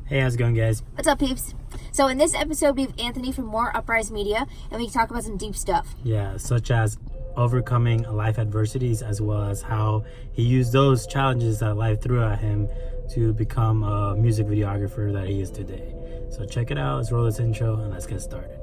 Hey, how's it going, guys? What's up, peeps? So in this episode, we have Anthony from More Uprise Media, and we talk about some deep stuff. Yeah, such as overcoming life adversities, as well as how he used those challenges that life threw at him to become a music videographer that he is today. So check it out. Let's roll this intro and let's get started.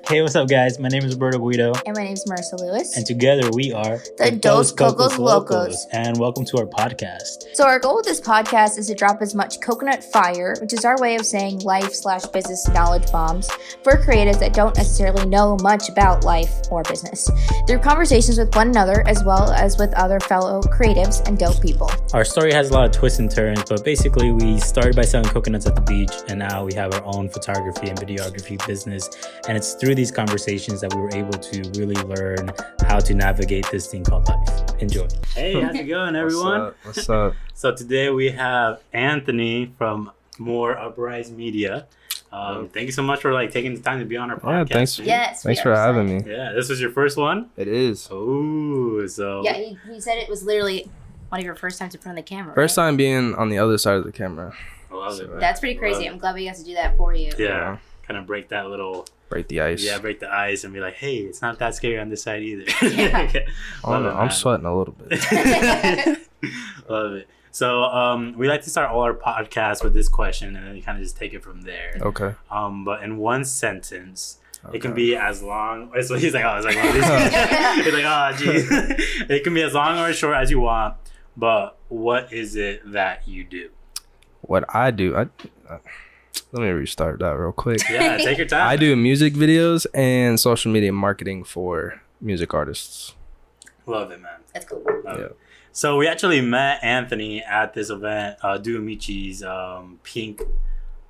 Hey, what's up, guys? My name is Roberto Guido. And my name is Marissa Lewis. And together we are the Dos Cocos Locos. And welcome to our podcast. So our goal with this podcast is to drop as much coconut fire, which is our way of saying life/business knowledge bombs, for creatives that don't necessarily know much about life or business, through conversations with one another as well as with other fellow creatives and dope people. Our story has a lot of twists and turns, but basically we started by selling coconuts at the beach, and now we have our own photography and videography business. And it's through these conversations that we were able to really learn how to navigate this thing called life. Enjoy. Hey, how's it going, everyone? What's up? So today we have Anthony from More Uprise Media. Thank you so much for taking the time to be on our podcast. Yeah, thanks. Yes, Thanks for having me. Yeah, this was your first one? It is. Oh, so Yeah, he said it was literally one of your first times in front of the camera. First right? time being on the other side of the camera. I love it. That's pretty crazy. I'm glad we got to do that for you. Yeah, kind of break that little. Break the ice. Yeah, break the ice and be like, hey, it's not that scary on this side either. Yeah. I'm sweating a little bit. Love it. So we like to start all our podcasts with this question, and then you kind of just take it from there. Okay. But in one sentence, Okay. it can be as long. So he's like, oh, it's like, well, he's like, oh, geez. It can be as long or as short as you want. But what is it that you do? What I do, let me restart that real quick. Yeah, take your time. I do music videos and social media marketing for music artists. Love it, man. That's cool. Love Yeah. it. So we actually met Anthony at this event, Duamichi's pink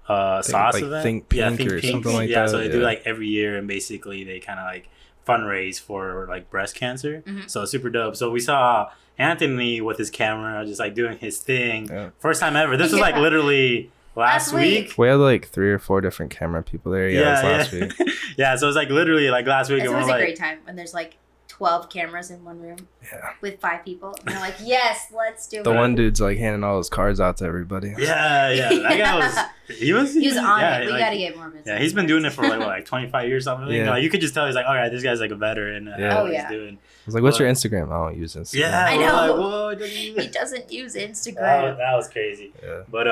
sauce event. Think Pink or something like yeah, that. so they do every year, and basically they kind of fundraise for breast cancer. Mm-hmm. So it's super dope. So we saw Anthony with his camera just doing his thing. Yeah. First time ever. This was Yeah. Literally last week. We had 3 or 4 different camera people there. Yeah, it was last week. Yeah, so it was literally last week. It's And always we're a great time when there's 12 cameras in one room Yeah. with 5 people. And they're like, yes, let's do it. The one dude's handing all his cards out to everybody. Yeah. That guy was. He was on it. We gotta get more business. Yeah, he's been doing it for 25 years or something. Yeah. You could just tell he's okay, this guy's a veteran. Yeah. What he's doing. I was like, what's your Instagram? I don't use Instagram. Yeah, I know. Whoa, he doesn't use it. He doesn't use Instagram. That was crazy. Yeah. But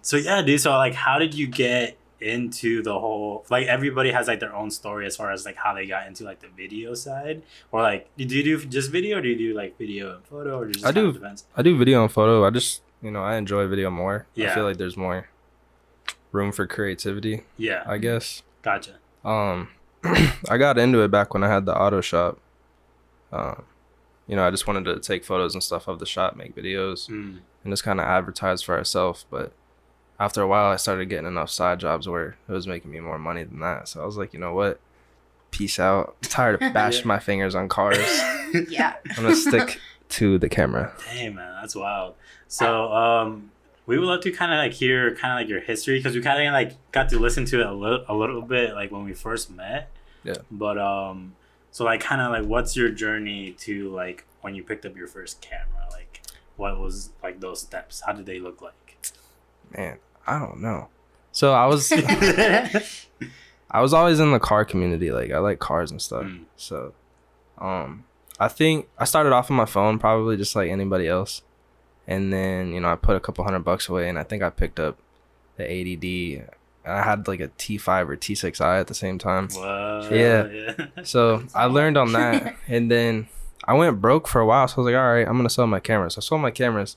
so yeah, dude. So how did you get into the whole everybody has their own story as far as how they got into the video side, or do you do just video, or do you do video and photo, or just I do. depends? I do video and photo. I just I enjoy video more. Yeah. I feel like there's more room for creativity, Yeah, I guess. gotcha. I got into it back when I had the auto shop. I just wanted to take photos and stuff of the shop, make videos, and just kind of advertise for ourselves. But after a while, I started getting enough side jobs where it was making me more money than that. So I was like, you know what? Peace out. I'm tired of bashing my fingers on cars. Yeah. I'm going to stick to the camera. Dang, man, that's wild. So we would love to hear your history, because we got to listen to it a little bit when we first met. Yeah. But so what's your journey to when you picked up your first camera? What was those steps? How did they look like? Man, I don't know. So I was I was always in the car community. I like cars and stuff. So I think I started off on my phone, probably just like anybody else. And then, I put a couple $100 away, and I think I picked up the 80D. And I had a T5 or T6i at the same time. Whoa, Yeah. So I learned on that. And then I went broke for a while. So I was like, all right, I'm going to sell my cameras. So I sold my cameras.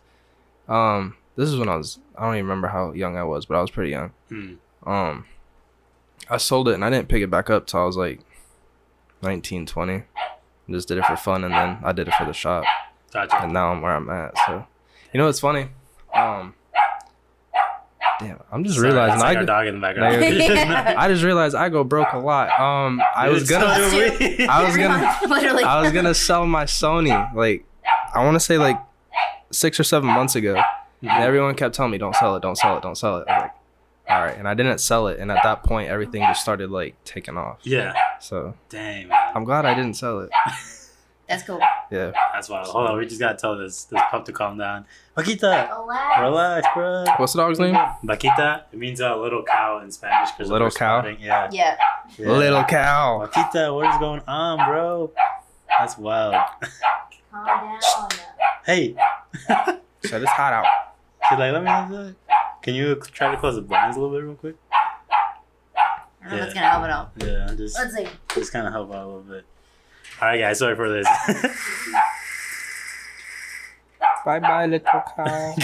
This is when I don't even remember how young I was, but I was pretty young. I sold it, and I didn't pick it back up till I was 19, 20. Just did it for fun, and then I did it for the shop. Gotcha. And now I'm where I'm at. So, what's funny? Damn, I'm just realizing our dog in the background. I just realized I go broke a lot. I was gonna sell my Sony. I want to say 6 or 7 months ago. And everyone kept telling me, don't sell it, don't sell it, don't sell it. I'm like, all right. And I didn't sell it. And at that point, everything just started taking off. Yeah. So dang, man. I'm glad I didn't sell it. That's cool. Yeah. That's wild. Hold on, we just gotta tell this pup to calm down. Vaquita, Relax. relax, bro. What's the dog's name? Vaquita. It means a little cow in Spanish. Little cow? Yeah. Yeah. Yeah. Little cow. Vaquita, what is going on, bro? That's wild. Calm down. Hey. Shut it's hot out. She's like, let me inside. Can you try to close the blinds a little bit real quick? I don't know if it's gonna help at all. Yeah, Let's see. just kind of help out a little bit. All right, guys, sorry for this. Bye, little cow.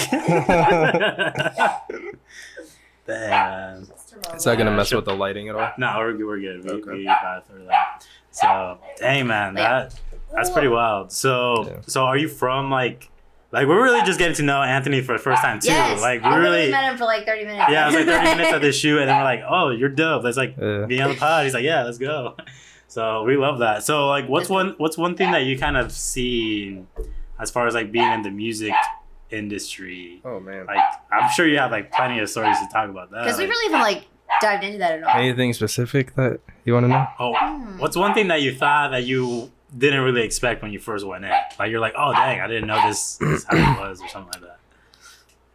Dang, man. Is that gonna mess with the lighting at all? No, we're good. Okay. We got through that. So, dang, man, that's pretty wild. So are you from like we're really just getting to know Anthony for the first time too. Yes. Like I we really really. met him for like 30 minutes. Yeah, it was like 30 minutes at the shoot, and then we're like, "Oh, you're dope. Let's like Yeah. be on the pod." He's like, "Yeah, let's go." So we love that. So like, what's one thing that you kind of see as far as like being in the music industry? Oh man. Like, I'm sure you have like plenty of stories to talk about that. Because we Like, really haven't like dived into that at all. Anything specific that you want to know? what's one thing that you thought that you didn't really expect when you first went in? Like you're like, "Oh, dang, I didn't know this is how it was," or something like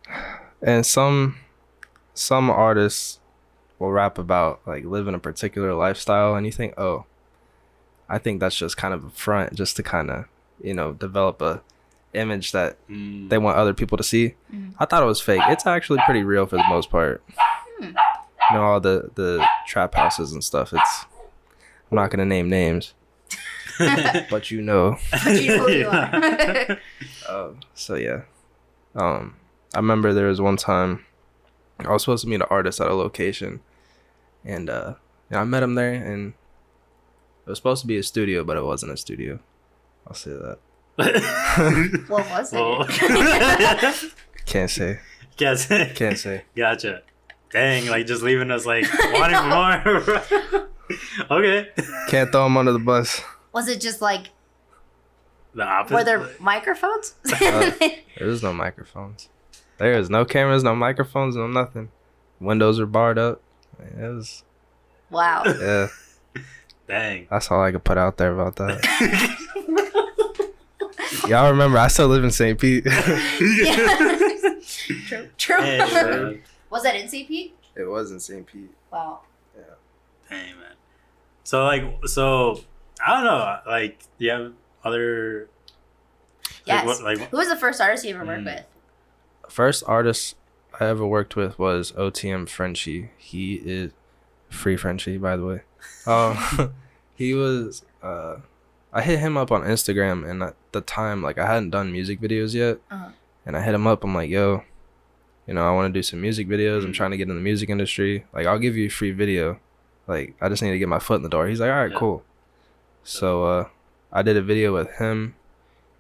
that. And some artists will rap about like living a particular lifestyle, and you think, oh, I think that's just kind of a front, just to kind of develop a image that they want other people to see. I thought it was fake. It's actually pretty real for the most part. All the trap houses and stuff. I'm not gonna name names, but you know. But you know who you are. So yeah, I remember there was one time I was supposed to meet an artist at a location, and I met him there, and it was supposed to be a studio, but it wasn't a studio. I'll say that. What was it? Well, Can't say. Guess. Can't say. Gotcha. Dang, like just leaving us like wanting more. Okay. Can't throw him under the bus. Was it just like, The opposite. were there microphones? There is no microphones. There is no cameras, no microphones, no nothing. Windows are barred up. It was, Wow. yeah. Dang. That's all I could put out there about that. Y'all remember, I still live in St. Pete. True. Hey, man. Was that in CP? It was in St. Pete. Wow. Dang, man. So I don't know. Like, do you have other? Yes. Like, Who was the first artist you ever worked with? First artist I ever worked with was OTM Frenchie. He is free Frenchie, by the way. He was. I hit him up on Instagram, and at the time, like, I hadn't done music videos yet, and I hit him up. I'm like, yo, I want to do some music videos. I'm trying to get in the music industry. Like, I'll give you a free video. Like, I just need to get my foot in the door. He's like, all right, cool. So I did a video with him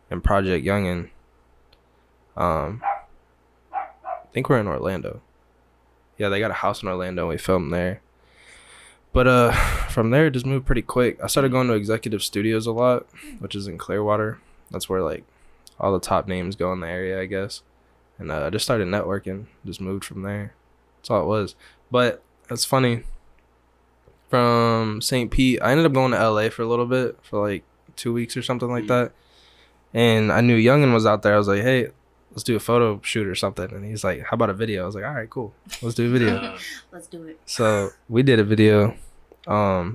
and Project Youngin. I think we're in Orlando. Yeah, they got a house in Orlando, and we filmed there. But from there, it just moved pretty quick. I started going to Executive Studios a lot, which is in Clearwater. That's where, like, all the top names go in the area, I guess. And I just started networking. Just moved from there. That's all it was. But it's funny. From St. Pete, I ended up going to LA for a little bit, for like 2 weeks or something like that. And I knew Youngin was out there. I was like, hey, let's do a photo shoot or something. And he's like, how about a video? I was like, all right, cool. Let's do a video. Let's do it. So we did a video. I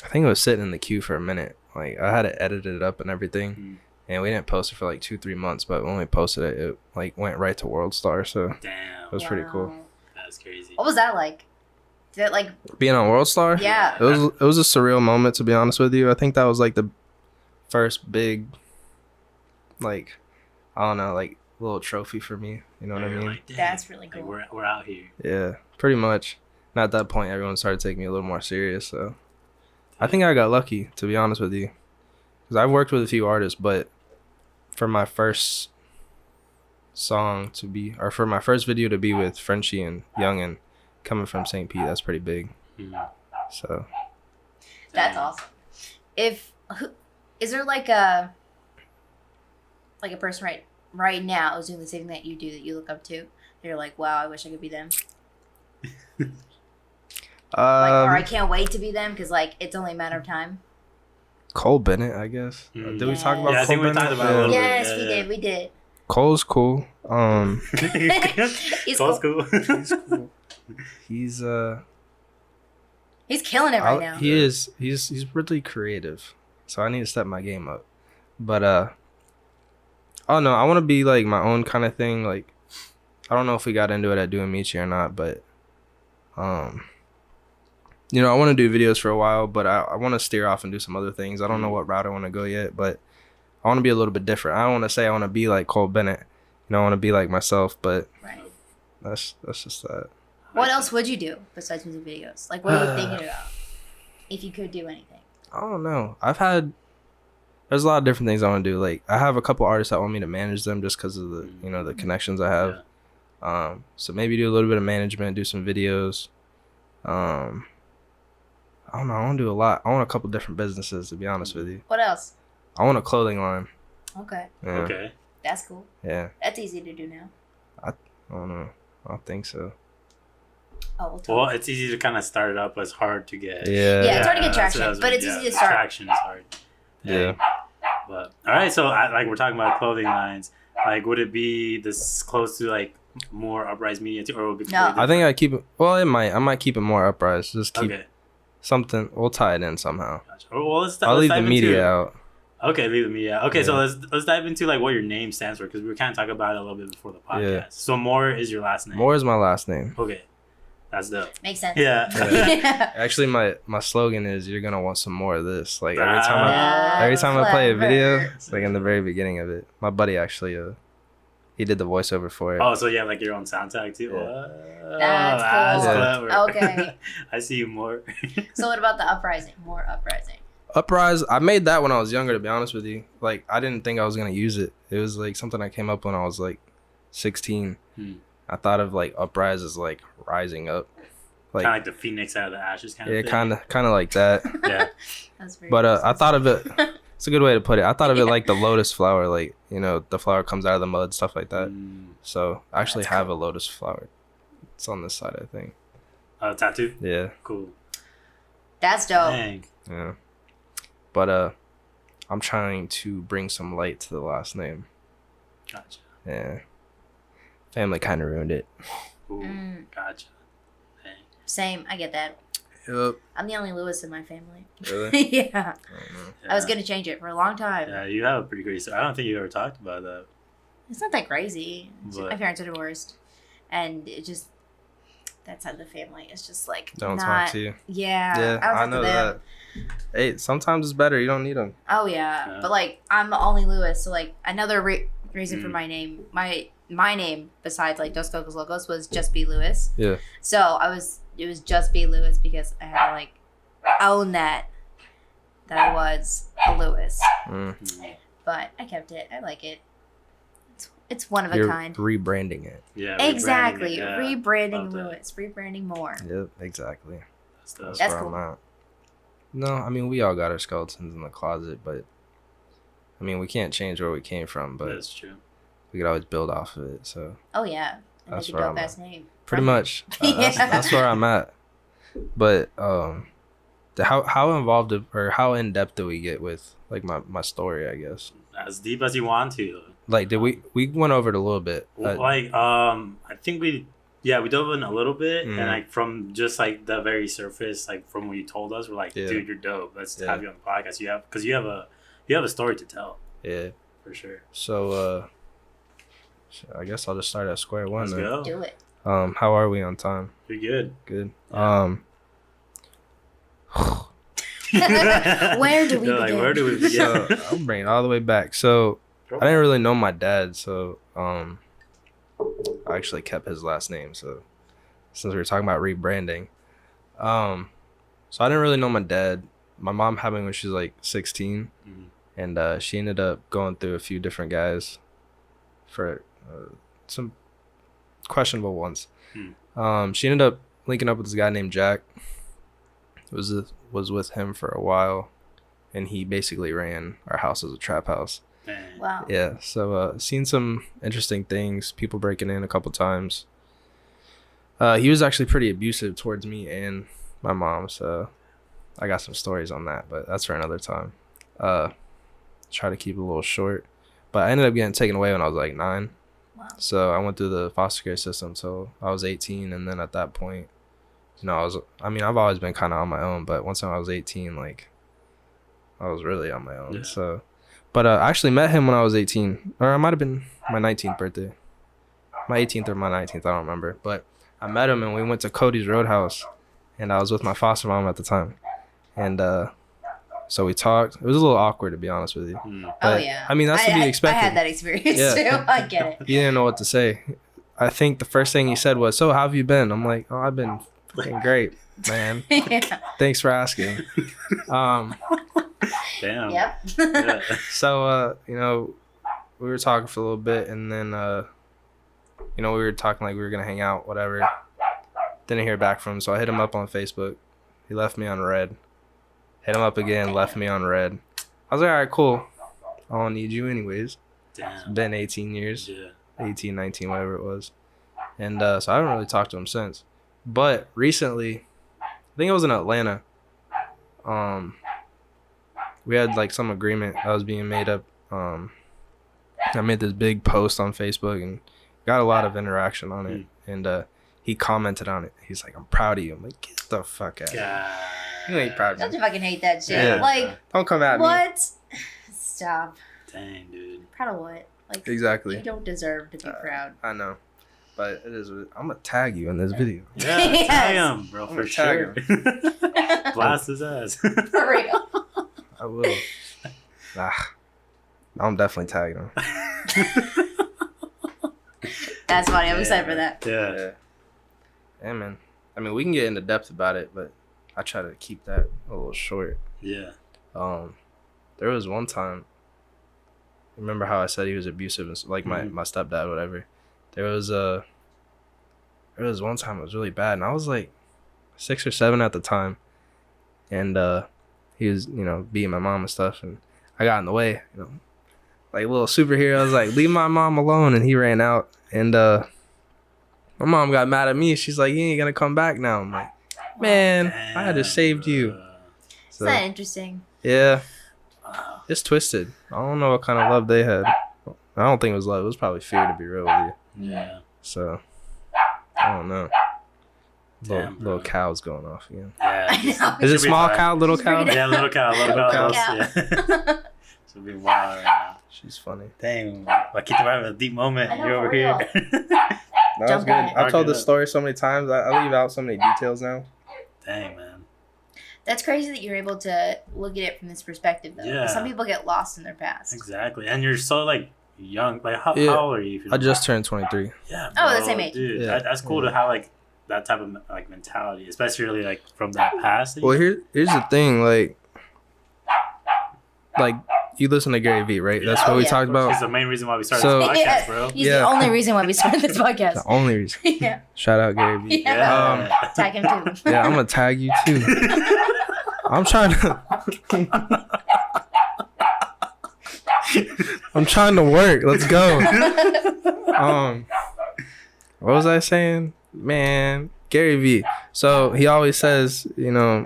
think it was sitting in the queue for a minute. Like, I had to edit it up and everything. And we didn't post it for like 2-3 months. But when we posted it, it like went right to World Star. So damn. it was pretty cool. That's crazy. What was that like? Did it like? Being on World Star? Yeah. It was a surreal moment, to be honest with you. I think that was like the first big, like, I don't know, like, little trophy for me. You know what I mean? Like, damn, That's really cool. Like, we're out here. Yeah, pretty much. And at that point, everyone started taking me a little more serious. So I think I got lucky, to be honest with you, because I've worked with a few artists, but for my first song to be, or for my first video to be with Frenchie and Youngin, coming from St. Pete, that's pretty big. So That's awesome. Is there like a person right now who's doing the same thing that you do, that you look up to? You're like, wow, I wish I could be them. Or I can't wait to be them, because like it's only a matter of time. Cole Bennett, I guess. Mm. Did we talk about Yeah, I Cole think we Bennett? talked about it a little Yes, bit. we did. We did. Cole's cool. He's Cole's cool. cool. He's He's killing it right now. He is. He's really creative. So I need to step my game up. But oh no, I want to be like my own kind of thing. Like I don't know if we got into it at doing Michi or not, but you know, I want to do videos for a while, but I want to steer off and do some other things. I don't know what route I want to go yet, but I want to be a little bit different. I don't want to say I want to be like Cole Bennett. You know, I want to be like myself, but Right. that's just that. What else would you do besides music videos? Like, what are you thinking about? If you could do anything. I don't know. There's a lot of different things I want to do. Like I have a couple artists that want me to manage them just because of the, you know, the connections I have. Yeah. So maybe do a little bit of management, do some videos. I don't know. I want to do a lot. I want a couple different businesses, to be honest with you. What else? I want a clothing line. Okay. Yeah. Okay. That's cool. Yeah. That's easy to do now. I don't know. I don't think so. Oh, we'll talk. Well, it's easy to kind of start it up, but it's hard to get. Yeah. Yeah, it's hard to get that's traction, what I was- but it's easy to start. Traction is hard. Yeah. But all right, so like we're talking about clothing lines. Like, would it be this close to like more Uprise Media, or would it be? No. I think I keep it. Well, it might. I might keep it more uprise. Just keep Okay. something. We'll tie it in somehow. Gotcha. Well, I'll leave the dive media into, out. Okay, leave the media. Okay, Yeah. so let's dive into like what your name stands for, because we were kind of talking about it a little bit before the podcast. Yeah. So Moore is your last name. More is my last name. Okay, that's dope. Makes sense. Yeah. Yeah. Actually, my slogan is "You're gonna want some more of this." Like every Ah. time I play a video, Clever. it's like in the very beginning of it. My buddy actually, he did the voiceover for it. Oh, so you have like your own sound tag too? Yeah. That's cool. clever. Okay. I see you more. So what about the uprising? More uprising. Uprise, I made that when I was younger, to be honest with you. Like I didn't think I was gonna use it. It was like something I came up when I was like 16. I thought of like uprise as like rising up, like Kind of like the phoenix out of the ashes kind of yeah, thing. kind of like that. Yeah. That's very But I nice. thought of it. It's a good way to put it. I thought of it like the lotus flower, like you know, the flower comes out of the mud, stuff like that. So I actually That's have cool. a lotus flower. It's on this side, I think. Tattoo? Yeah, Cool. That's dope. Dang. yeah. But I'm trying to bring some light to the last name. Gotcha. Yeah. Family kind of ruined it. Ooh, Mm. gotcha. Dang. Same. I get that. Yep. I'm the only Lewis in my family. Really? Yeah. I don't know. I was gonna change it for a long time. Yeah, you have a pretty crazy story. I don't think you ever talked about that. It's not that crazy. But- My parents are divorced, and it just that side of the family is just like Don't not. talk to you. Yeah. Yeah, I, was I up to know them. that. Hey, sometimes it's better. You don't need them. Oh yeah. Yeah. But like I'm the only Lewis, so like another reason for Mm. my name, my name besides like Dos Cocos Locos was just be Lewis. Yeah. So it was just be Lewis because I had to like own that I was a Lewis. Mm. But I kept it. I like it. It's one of You're a kind. rebranding it. Yeah. Exactly. Rebranding it, Rebranding Love that. Lewis. Rebranding more. Yep, exactly. That's dope. That's That's where cool. I'm at. No, I mean we all got our skeletons in the closet, but I mean we can't change where we came from, but That's true. we could always build off of it. So Oh yeah. And That's make a where dope I'm ass name. pretty much that's where I'm at. But how involved or how in depth do we get with like my story? I guess As deep as you want to. like did we went over it a little bit. I think we dove in a little bit, Mhm. and like from just like the very surface, like from what you told us, we're like, Yeah. dude, you're dope. Let's Yeah. have you on the podcast. You have a story to tell Yeah. for sure. So I guess I'll just start at square one. Let's then. go. Do it. How are we on time? You're good. Good. Yeah. Where do we They're like, begin? where do we begin? So I'm bringing it all the way back. So I didn't really know my dad, so I actually kept his last name. So since we were talking about rebranding, so I didn't really know my dad. My mom had me when she was like 16, Mhm. and she ended up going through a few different guys for some questionable ones. She ended up linking up with this guy named Jack. Was with him for a while, and he basically ran our house as a trap house. Man. Wow. Yeah, so seen some interesting things, people breaking in a couple times. He was actually pretty abusive towards me and my mom, so I got some stories on that, but that's for another time. Try to keep it a little short. But I ended up getting taken away when I was like 9. Wow. So I went through the foster care system till I was 18, and then at that point, you know, I've always been kind of on my own, but once I was 18, like, I was really on my own. Yeah. So, but I actually met him when I was 18, or it might have been my 19th birthday, my 18th or my 19th, I don't remember. But I met him and we went to Cody's Roadhouse, and I was with my foster mom at the time, and so we talked. It was a little awkward, to be honest with you. But, Oh yeah. I mean, that's to be expected. I had that experience Yeah. too. I get it. He didn't know what to say. I think the first thing he said was, "So, how have you been?" I'm like, "Oh, I've been fucking great, man. Yeah. Thanks for asking." Damn. Yep. Yeah. So, you know, we were talking for a little bit, and then, you know, we were talking like we were gonna hang out, whatever. Didn't hear back from him, so I hit him up on Facebook. He left me on red. Hit him up again, left me on red. I was like, all right, cool. I don't need you anyways. It's Damn. been 18 years. Yeah. 18, 19, whatever it was. And so I haven't really talked to him since. But recently, I think it was in Atlanta. We had like some agreement that was being made up. I made this big post on Facebook and got a lot of interaction on it. And he commented on it. He's like, "I'm proud of you." I'm like, "Get the fuck out. You ain't proud of Don't me. you fucking hate that shit? Yeah. Like Don't come at me." what? Stop. Dang, dude. Proud of what? Like Exactly. you don't deserve to be proud. I know. But it is. I'm going to tag you in this video. Yeah, Yes. tag him, bro, I'm for gonna tag sure. Blast his ass. For real. I will. Nah. I'm definitely tagging him. That's funny. I'm excited for that. Yeah. Yeah, man. I mean, we can get into depth about it, but I try to keep that a little short. Yeah. There was one time. Remember how I said he was abusive, and like my stepdad, whatever. There was one time it was really bad, and I was like 6 or 7 at the time, and he was, you know, beating my mom and stuff, and I got in the way, you know, like a little superhero. I was like, "Leave my mom alone," and he ran out, and my mom got mad at me. She's like, "You ain't gonna come back now." I'm like, "Man, I had to saved you." So, Isn't that interesting? yeah, it's twisted. I don't know what kind of love they had. I don't think it was love. It was probably fear, to be real with you. Yeah. So, I don't know. Damn, Little bro. cow's going off again. Yeah. I know. Is it Should be small fine. cow, little cow? Yeah, little cow. Little cow. Yeah. Should be wild right now. She's funny. Dang, Wakita, we're having a deep moment. I know, You're over for here. That was Jump good. on it. I've told this Argue story so many times. I leave out so many details now. Dang, man. That's crazy that you're able to look at it from this perspective, though. 'Cause Yeah. Some people get lost in their past. Exactly. And you're so, like, young. Like, how Yeah. old are you? If you I don't just turned 23. Yeah. Oh, the bro, same age. Dude, Yeah. that's cool to have, like, that type of, like, mentality. Especially, like, from that past. Well, here's the thing. Like you listen to Gary Vee, right? That's Yeah. what we Yeah. talked It's about. the main reason why we started So- this podcast, Yeah. bro. He's Yeah. the only reason why we started this The podcast. only reason. Yeah. Shout out Gary Vee. Yeah. Yeah. Tag him too. Yeah, I'm gonna tag you too. I'm trying to. I'm trying to work. Let's go. What was I saying? Man, Gary Vee. So he always says, you know,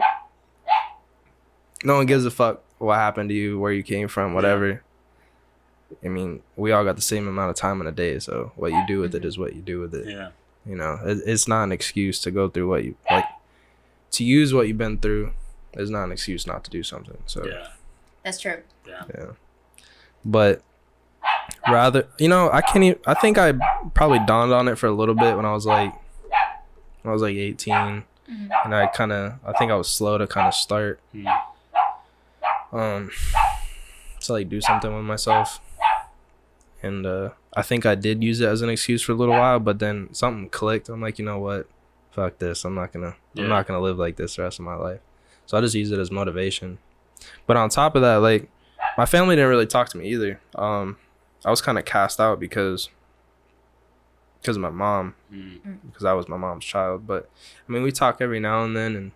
no one gives a fuck what happened to you, where you came from, whatever. I mean, we all got the same amount of time in a day, so what you do with it is what you do with it. Yeah. You know, it's not an excuse to go through what you like. To use what you've been through is not an excuse not to do something. So Yeah. That's true. Yeah. yeah. But rather, you know, I can't even. I think I probably dawned on it for a little bit when I was like 18, and I think I was slow to kind of start, to like do something with myself, and I think I did use it as an excuse for a little while, but then something clicked. I'm like, you know what, fuck this. I'm not gonna live like this the rest of my life. So I just use it as motivation. But on top of that, like, my family didn't really talk to me either. I was kind of cast out because of my mom, because I was my mom's child. But I mean, we talk every now and then, and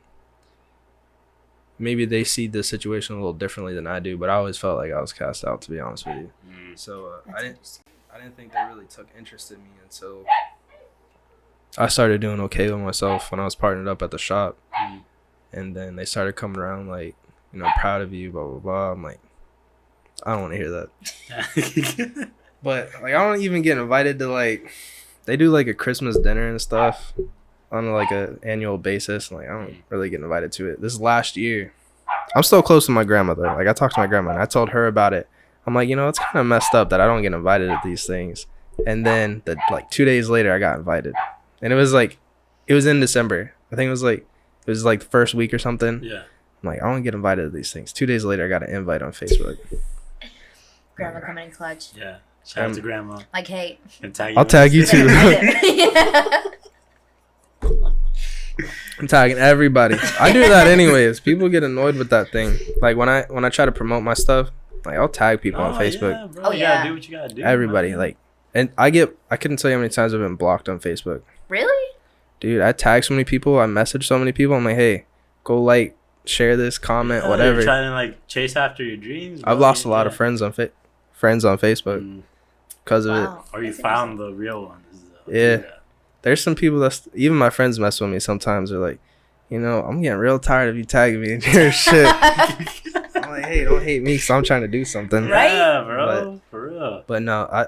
maybe they see the situation a little differently than I do. But I always felt like I was cast out, to be honest with you. So I didn't think they really took interest in me until I started doing okay with myself when I was partnered up at the shop, and then they started coming around like, you know, proud of you, blah blah blah. I'm like, I don't want to hear that. But like, I don't even get invited to like, they do like a Christmas dinner and stuff on like a annual basis. Like, I don't really get invited to it. This last year, I'm still close to my grandma though. Like, I talked to my grandma and I told her about it. I'm like, it's kind of messed up that I don't get invited to these things. And then like 2 days later, I got invited, and it was in December. I think it was like the first week or something. Yeah. I'm like, I don't get invited to these things. 2 days later, I got an invite on Facebook. Grandma coming in clutch. Yeah. Shout out to grandma. Like, hey. I'll tag you too. I'm tagging everybody. I do that anyways. People get annoyed with that thing. Like when I try to promote my stuff, like I'll tag people on Facebook. Yeah, bro. You gotta do what you gotta do. Everybody, like, and I couldn't tell you how many times I've been blocked on Facebook. Really? Dude, I tag so many people. I message so many people. I'm like, hey, go like, share this, comment, whatever. You're trying to like chase after your dreams. I've lost a lot of friends on Facebook because of it. Or you found the real ones. Yeah. There's some people even my friends mess with me sometimes. They're like, I'm getting real tired of you tagging me in your shit. I'm like, hey, don't hate me because I'm trying to do something. Yeah, bro. For real. But no,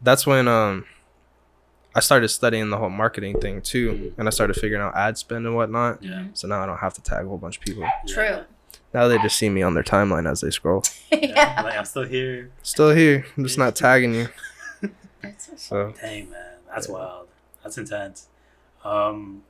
that's when I started studying the whole marketing thing too. And I started figuring out ad spend and whatnot. Yeah. So now I don't have to tag a whole bunch of people. True. Now they just see me on their timeline as they scroll. Yeah. Like, I'm still here. Still here. I'm just not tagging you. So. Dang, man. That's wild. That's intense. And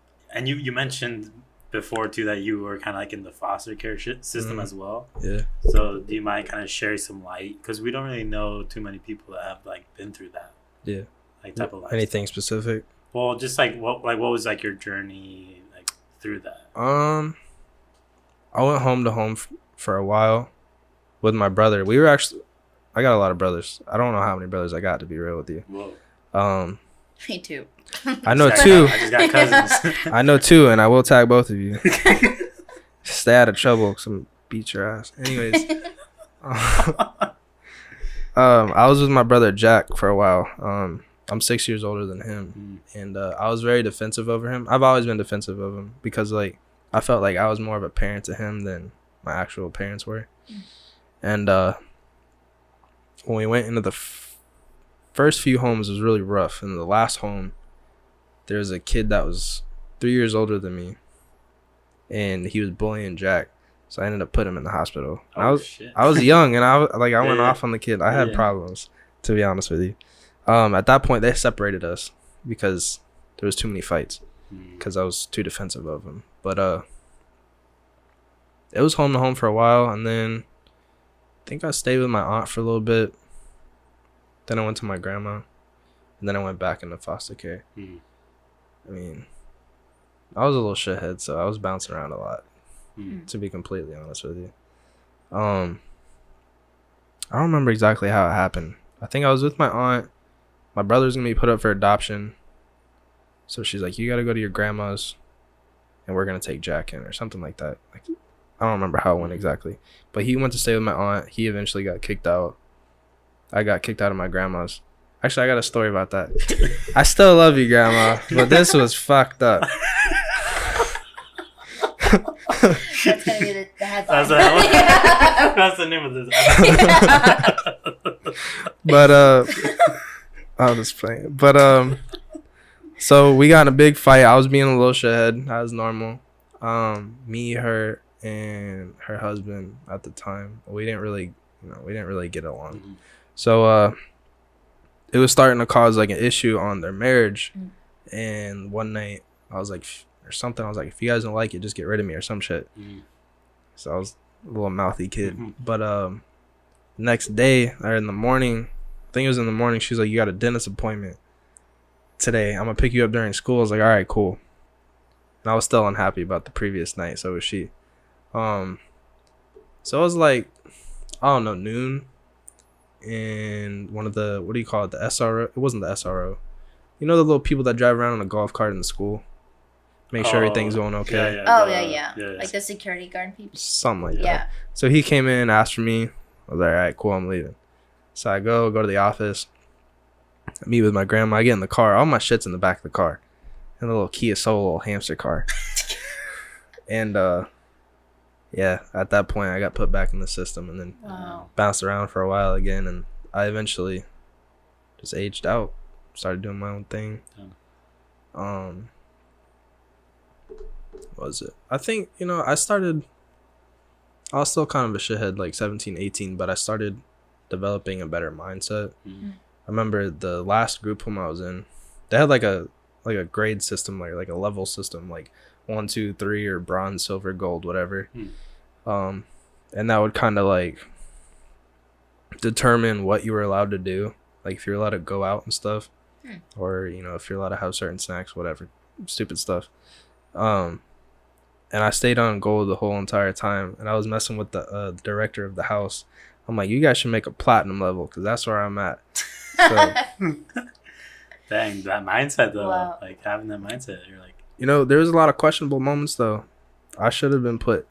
you mentioned before too that you were kind of like in the foster care system as well. Yeah. So do you mind kind of sharing some light, because we don't really know too many people that have like been through that. Yeah. Like type of life. Anything specific? Well, just like what was like your journey like through that? I went home to home for a while with my brother. I got a lot of brothers. I don't know how many brothers I got, to be real with you. Whoa. Me too. I know two. I just got cousins. I know two, and I will tag both of you. Stay out of trouble, because I'm beat your ass. Anyways. I was with my brother Jack for a while. I'm 6 years older than him. And I was very defensive over him. I've always been defensive of him because like I felt like I was more of a parent to him than my actual parents were. And when we went into the first few homes, it was really rough. In the last home, there was a kid that was 3 years older than me, and he was bullying Jack. So I ended up putting him in the hospital. I was young, and I went off on the kid. I had problems, to be honest with you. At that point, they separated us because there was too many fights because I was too defensive of him. But it was home to home for a while, and then I think I stayed with my aunt for a little bit. Then I went to my grandma, and then I went back into foster care. I mean, I was a little shithead, so I was bouncing around a lot, to be completely honest with you. I don't remember exactly how it happened. I think I was with my aunt. My brother's going to be put up for adoption. So she's like, you got to go to your grandma's, and we're going to take Jack in, or something like that. Like, I don't remember how it went exactly. But he went to stay with my aunt. He eventually got kicked out. I got kicked out of my grandma's. Actually, I got a story about that. I still love you, Grandma, but this was fucked up. That's gonna be the headline. That's the name of this. But I was just playing. But so we got in a big fight. I was being a little shithead. That was normal. Me, her, and her husband at the time. We didn't really get along. So it was starting to cause like an issue on their marriage. And one night I was like, if you guys don't like it, just get rid of me or some shit. So I was a little mouthy kid. But next day, or in the morning, I think it was in the morning, she's like, you got a dentist appointment today. I'm gonna pick you up during school. I was like, all right, cool. And I was still unhappy about the previous night, so was she. So it was like, I don't know, noon. And one of the, what do you call it, the SRO? It wasn't the SRO. You know the little people that drive around in a golf cart in the school? Make sure everything's going okay. Yeah. Like the security guard people. Something like that. So he came in, asked for me. I was like, all right, cool, I'm leaving. So I go to the office. I meet with my grandma. I get in the car. All my shit's in the back of the car. In the little Kia Soul little hamster car. And yeah, at that point I got put back in the system and then bounced around for a while again, and I eventually just aged out, started doing my own thing. What was it? I think, I was still kind of a shithead, like 17, 18, but I started developing a better mindset. I remember the last group home I was in, they had like a grade system, like a level system, like 1, 2, 3, or bronze, silver, gold, whatever. And that would kind of like determine what you were allowed to do, like if you're allowed to go out and stuff, or if you're allowed to have certain snacks, whatever, stupid stuff. And I stayed on gold the whole entire time, and I was messing with the director of the house. I'm like, you guys should make a platinum level, because that's where I'm at. So, dang, that mindset though. Wow. Like having that mindset, you're like, there was a lot of questionable moments though. I should have been put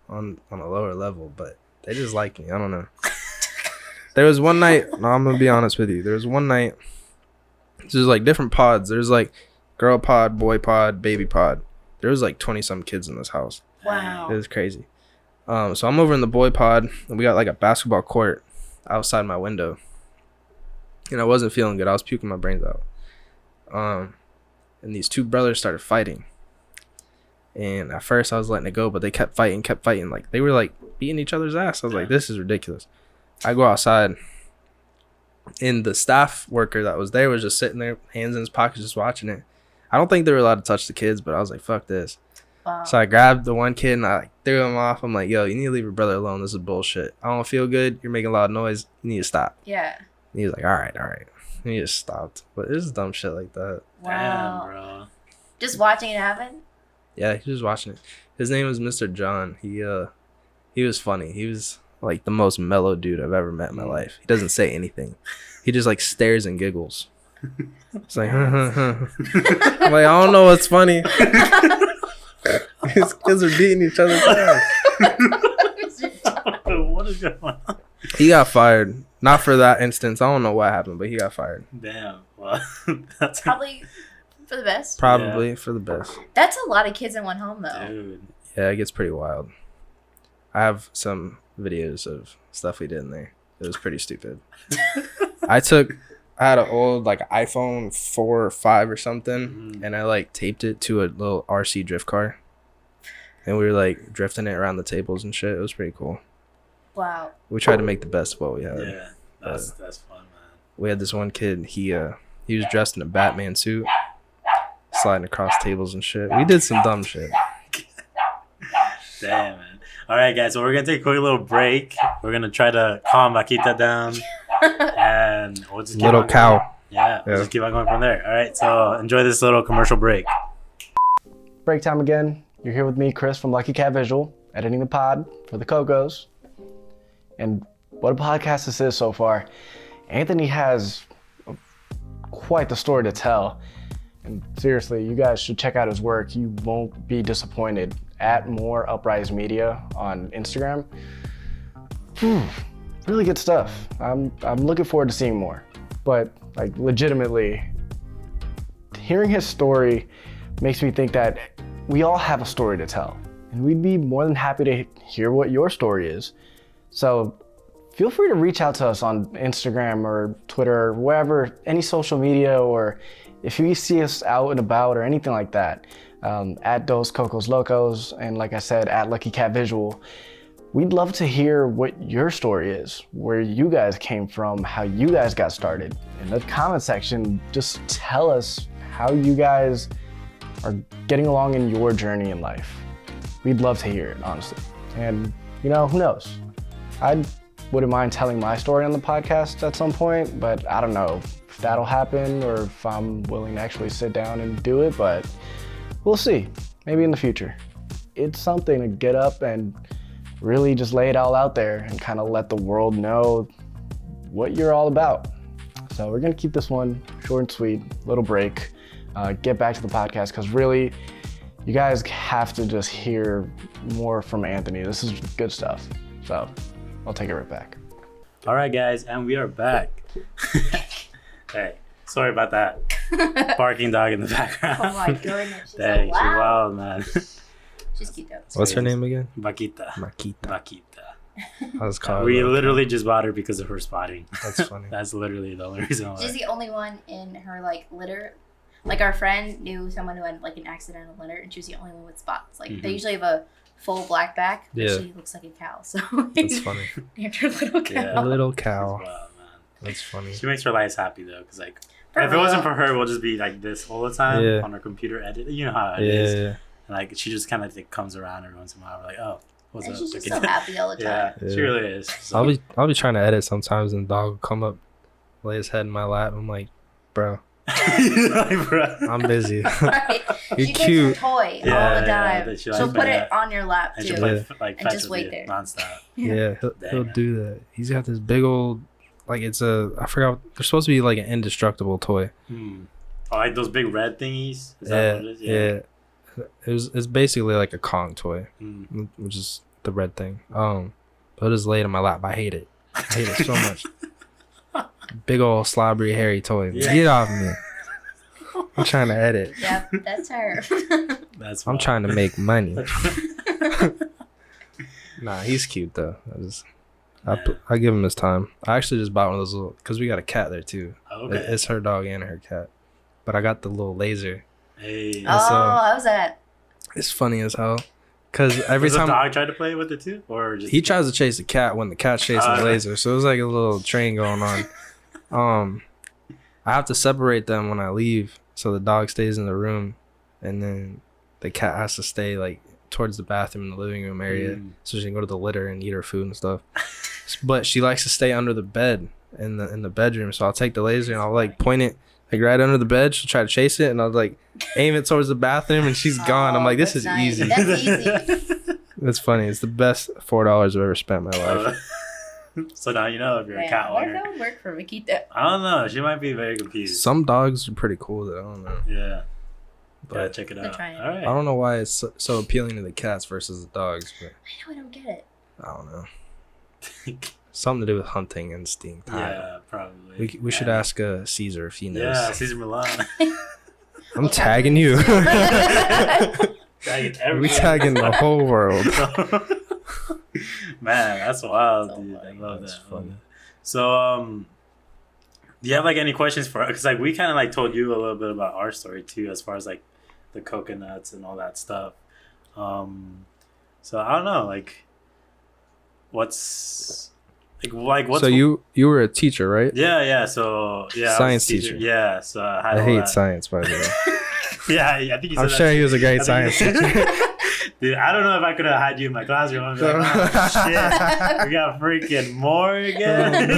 on a lower level, but they just like me. I don't know. There was one night, no, I'm gonna be honest with you, there was one night, there's like different pods. There's like girl pod, boy pod, baby pod. There was like 20 some kids in this house. Wow. It was crazy. So I'm over in the boy pod, and we got like a basketball court outside my window, and I wasn't feeling good. I was puking my brains out. And these two brothers started fighting, and at first I was letting it go, but they kept fighting. Like they were like beating each other's ass. I was like, this is ridiculous. I go outside, and the staff worker that was there was just sitting there, hands in his pockets, just watching it. I don't think they were allowed to touch the kids, but I was like, fuck this. Wow. So I grabbed the one kid and I threw him off. I'm like, yo, you need to leave your brother alone. This is bullshit. I don't feel good. You're making a lot of noise. You need to stop. Yeah. And he was like, all right. And he just stopped. But it was dumb shit like that. Wow. Damn, bro. Just watching it happen? Yeah, he was watching it. His name was Mr. John. He was funny. He was like the most mellow dude I've ever met in my life. He doesn't say anything. He just like stares and giggles. It's like, I'm like, I don't know what's funny. His kids are beating each other's ass. What is going on? He got fired. Not for that instance. I don't know what happened, but he got fired. Damn. Well, that's probably for the best. Probably for the best. That's a lot of kids in one home, though. Dude. Yeah, it gets pretty wild. I have some videos of stuff we did in there. It was pretty stupid. I had an old like iPhone 4 or 5 or something, and I like taped it to a little RC drift car, and we were like drifting it around the tables and shit. It was pretty cool. Wow. We tried to make the best of what we had. Yeah, that's fun, man. We had this one kid. He was dressed in a Batman suit, sliding across tables and shit. We did some dumb shit. Damn, man. All right, guys. So we're gonna take a quick little break. We're gonna try to calm Vaquita down. And we'll just keep little on cow. Going. Yeah, we'll just keep on going from there. All right, so enjoy this little commercial break. Break time again. You're here with me, Chris, from Lucky Cat Visual, editing the pod for the Cocos. And what a podcast this is so far. Anthony has quite the story to tell. And seriously, you guys should check out his work. You won't be disappointed. At More Uprise Media on Instagram. Really good stuff. I'm looking forward to seeing more. But like legitimately, hearing his story makes me think that we all have a story to tell. And we'd be more than happy to hear what your story is. So feel free to reach out to us on Instagram or Twitter or wherever, any social media, or if you see us out and about or anything like that, at Dos Cocos Locos, and like I said, at Lucky Cat Visual. We'd love to hear what your story is, where you guys came from, how you guys got started. In the comment section, just tell us how you guys are getting along in your journey in life. We'd love to hear it, honestly. And, who knows? I wouldn't mind telling my story on the podcast at some point, but I don't know if that'll happen or if I'm willing to actually sit down and do it, but we'll see. Maybe in the future. It's something to get up and really just lay it all out there and kind of let the world know what you're all about. So we're gonna keep this one short and sweet, little break, get back to the podcast, because really, you guys have to just hear more from Anthony. This is good stuff. So I'll take it right back. All right, guys, and we are back. Hey, sorry about that. Barking dog in the background. Oh my goodness. Dang, she's wild, man. She's cute though. What's her name again? Vaquita. Makita. I was called. We literally just bought her because of her spotting. That's funny. That's literally the only reason why. She's the only one in her like litter. Like our friend knew someone who had like an accidental litter, and she was the only one with spots. Like they usually have a full black back, but Yeah. she looks like a cow. So That's funny. named her little cow. Yeah. A little cow. Wow, man. That's funny. She makes her lives happy though, because like For if real. it wasn't for her, we'll just be like this all the time Yeah. on our computer edit. You know how it is. Yeah. And like she just kind of like comes around every once in a while. We're like, oh, what's And up? she's just Like, so happy all the time. yeah, Yeah. she really is. So, I'll be trying to edit sometimes, and the dog will come up, lay his head in my lap. I'm like, bro, like, bro. I'm busy. Right. You're She cute. gets her toy Yeah, all the yeah, time. that she She'll likes put that. it on your lap And too. she play, Yeah. like And fetch just with wait you there. nonstop. Yeah, he'll Dang. do that. He's got this big old, like it's I forgot. They're supposed to be like an indestructible toy. Oh, like those big red thingies. Is that Yeah, what it is? yeah. It's basically like a Kong toy, Mm. which is the red thing. But it is laid in my lap. I hate it. I hate it so much. Big old slobbery hairy toy. Yeah. Get off me. I'm trying to edit. Yep, that's her. That's I'm wild. trying to make money. Nah, he's cute though. I give him his time. I actually just bought one of those little, because we got a cat there too. Okay. It's her dog and her cat. But I got the little laser. Hey. Oh, so- how's that? It's funny as hell. Because every Does the time dog try to play with it too, or just he tries to chase the cat when the cat's chasing the laser. So it was like a little train going on. I have to separate them when I leave. So the dog stays in the room. And then the cat has to stay like towards the bathroom in the living room area. So she can go to the litter and eat her food and stuff. But she likes to stay under the bed in the bedroom. So I'll take the laser and I'll like point it like right under the bed. She'll try to chase it and I'll like aim it towards the bathroom and she's gone. I'm like, this is that's nice. easy. That's easy. It's funny. It's the best $4 I've ever spent in my life. So now you know if you're a Man, cat what if owner. that would work for Vaquita? I don't know. She might be very confused. Some dogs are pretty cool though. I don't know. Yeah. Gotta But check it They're out. trying. All right. I don't know why it's so appealing to the cats versus the dogs. But I don't get it. I don't know. Something to do with hunting instinct. I don't know. Yeah, probably. We should ask Caesar if he knows. Yeah, Caesar Milan. I'm tagging you. Tagging We everything. tagging the whole world. Man, that's wild, So dude. I funny. love That's that. funny. So, do you have like any questions for? Because like we kind of like told you a little bit about our story too, as far as like the coconuts and all that stuff. So I don't know, like, what's what's So you were a teacher, right? yeah. So yeah, I was a Science teacher. Yeah, so I had I all hate that. science, by the way. Yeah, I think you said I'm that sure too. he was a great I science think you- teacher. Dude, I don't know if I could have had you in my classroom. I'd be like, oh, shit, we got freaking more again.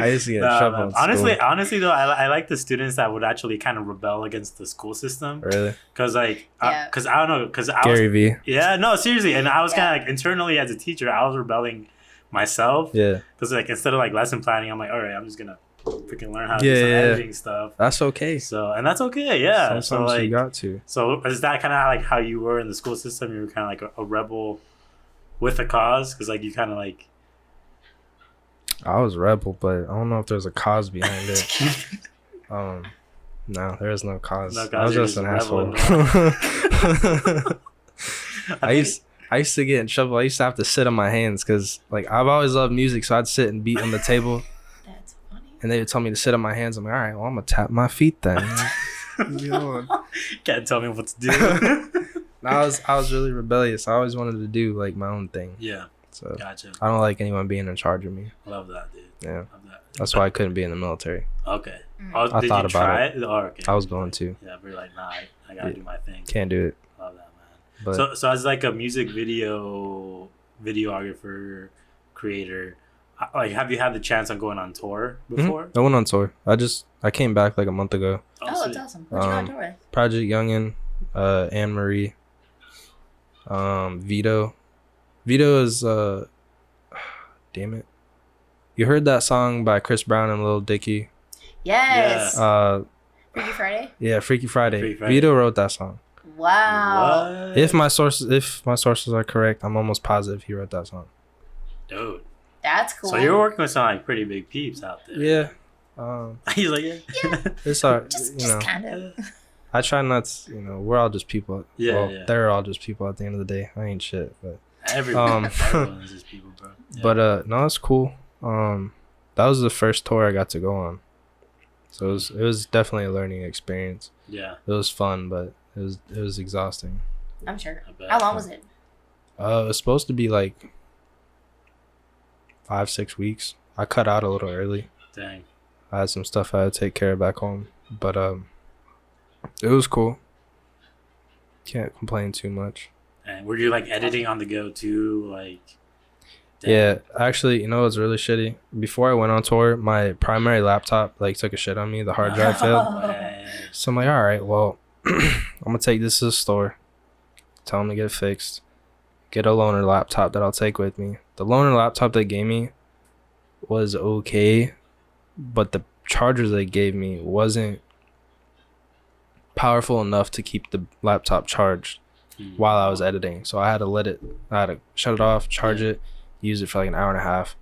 I used to get in Nah, trouble. man. in Honestly though, I like the students that would actually kind of rebel against the school system. school. Really? Cause like, Yeah. cause I don't know, cause I Gary V. was, yeah, no, seriously, and I was Yeah. kind of like internally as a teacher, I was rebelling myself. Yeah, Cause like instead of like lesson planning, I'm like, all right, I'm just gonna freaking learn how to Yeah, do some yeah. editing stuff. that's okay. So and that's okay, yeah. Sometimes So like, you got to. so is that kind of like how you were in the school system? You were kind of like a rebel with a cause, cause like you kind of like. I was a rebel, but I don't know if there's a cause behind it. No, there is no cause. No I cause, was you're just an just a rebel asshole. I used to get in trouble. I used to have to sit on my hands because like I've always loved music, so I'd sit and beat on the table, That's funny. and they would tell me to sit on my hands. I'm like, all right, well I'm gonna tap my feet then. Can't tell me what to do. I was really rebellious. I always wanted to do like my own thing. Yeah, So gotcha. I don't like anyone being in charge of me. Love that, dude. Yeah, Love that. that's why I couldn't be in the military. Okay. Mm. Oh, I did thought you about try it? Oh, okay. I was going to. Yeah, but you're like, nah, I gotta Yeah. do my thing. Can't do it. Love that, man. But So as like a music videographer, creator, like, have you had the chance on going on tour before? I went on tour. I came back like a month ago. Oh, that's sweet. awesome. What'd you go on tour with? Project Youngin, Anne Marie, Vito. Vito is damn it. You heard that song by Chris Brown and Lil Dicky? Yes. Freaky Friday? Yeah, Freaky Friday. Freaky Friday. Vito wrote that song. Wow. What? If my sources are correct, I'm almost positive he wrote that song. Dude. That's cool. So you're working with some like pretty big peeps out there. Yeah. He's like, yeah. Yeah. It's our, Just you know, kind of. I try not to, we're all just people. Yeah, well, yeah. They're all just people at the end of the day. I ain't shit, but Everyone is just people, bro. Yeah. but no, it's cool. That was the first tour I got to go on, so it was definitely a learning experience. Yeah, It was fun, but it was exhausting. I'm sure. I bet. How long was it? It was supposed to be like 5-6 weeks. I cut out a little early. Dang. I had some stuff I had to take care of back home, but it was cool. Can't complain too much. And were you like editing on the go too? Like, dang. Yeah, actually, what's really shitty? Before I went on tour, my primary laptop like took a shit on me. The hard drive failed. Man. So I'm like, all right, well, I'm gonna take this to the store. Tell them to get it fixed. Get a loaner laptop that I'll take with me. The loaner laptop they gave me was okay, but the charger they gave me wasn't powerful enough to keep the laptop charged while I was editing. So I had to shut it off, charge it, use it for like an hour and a half,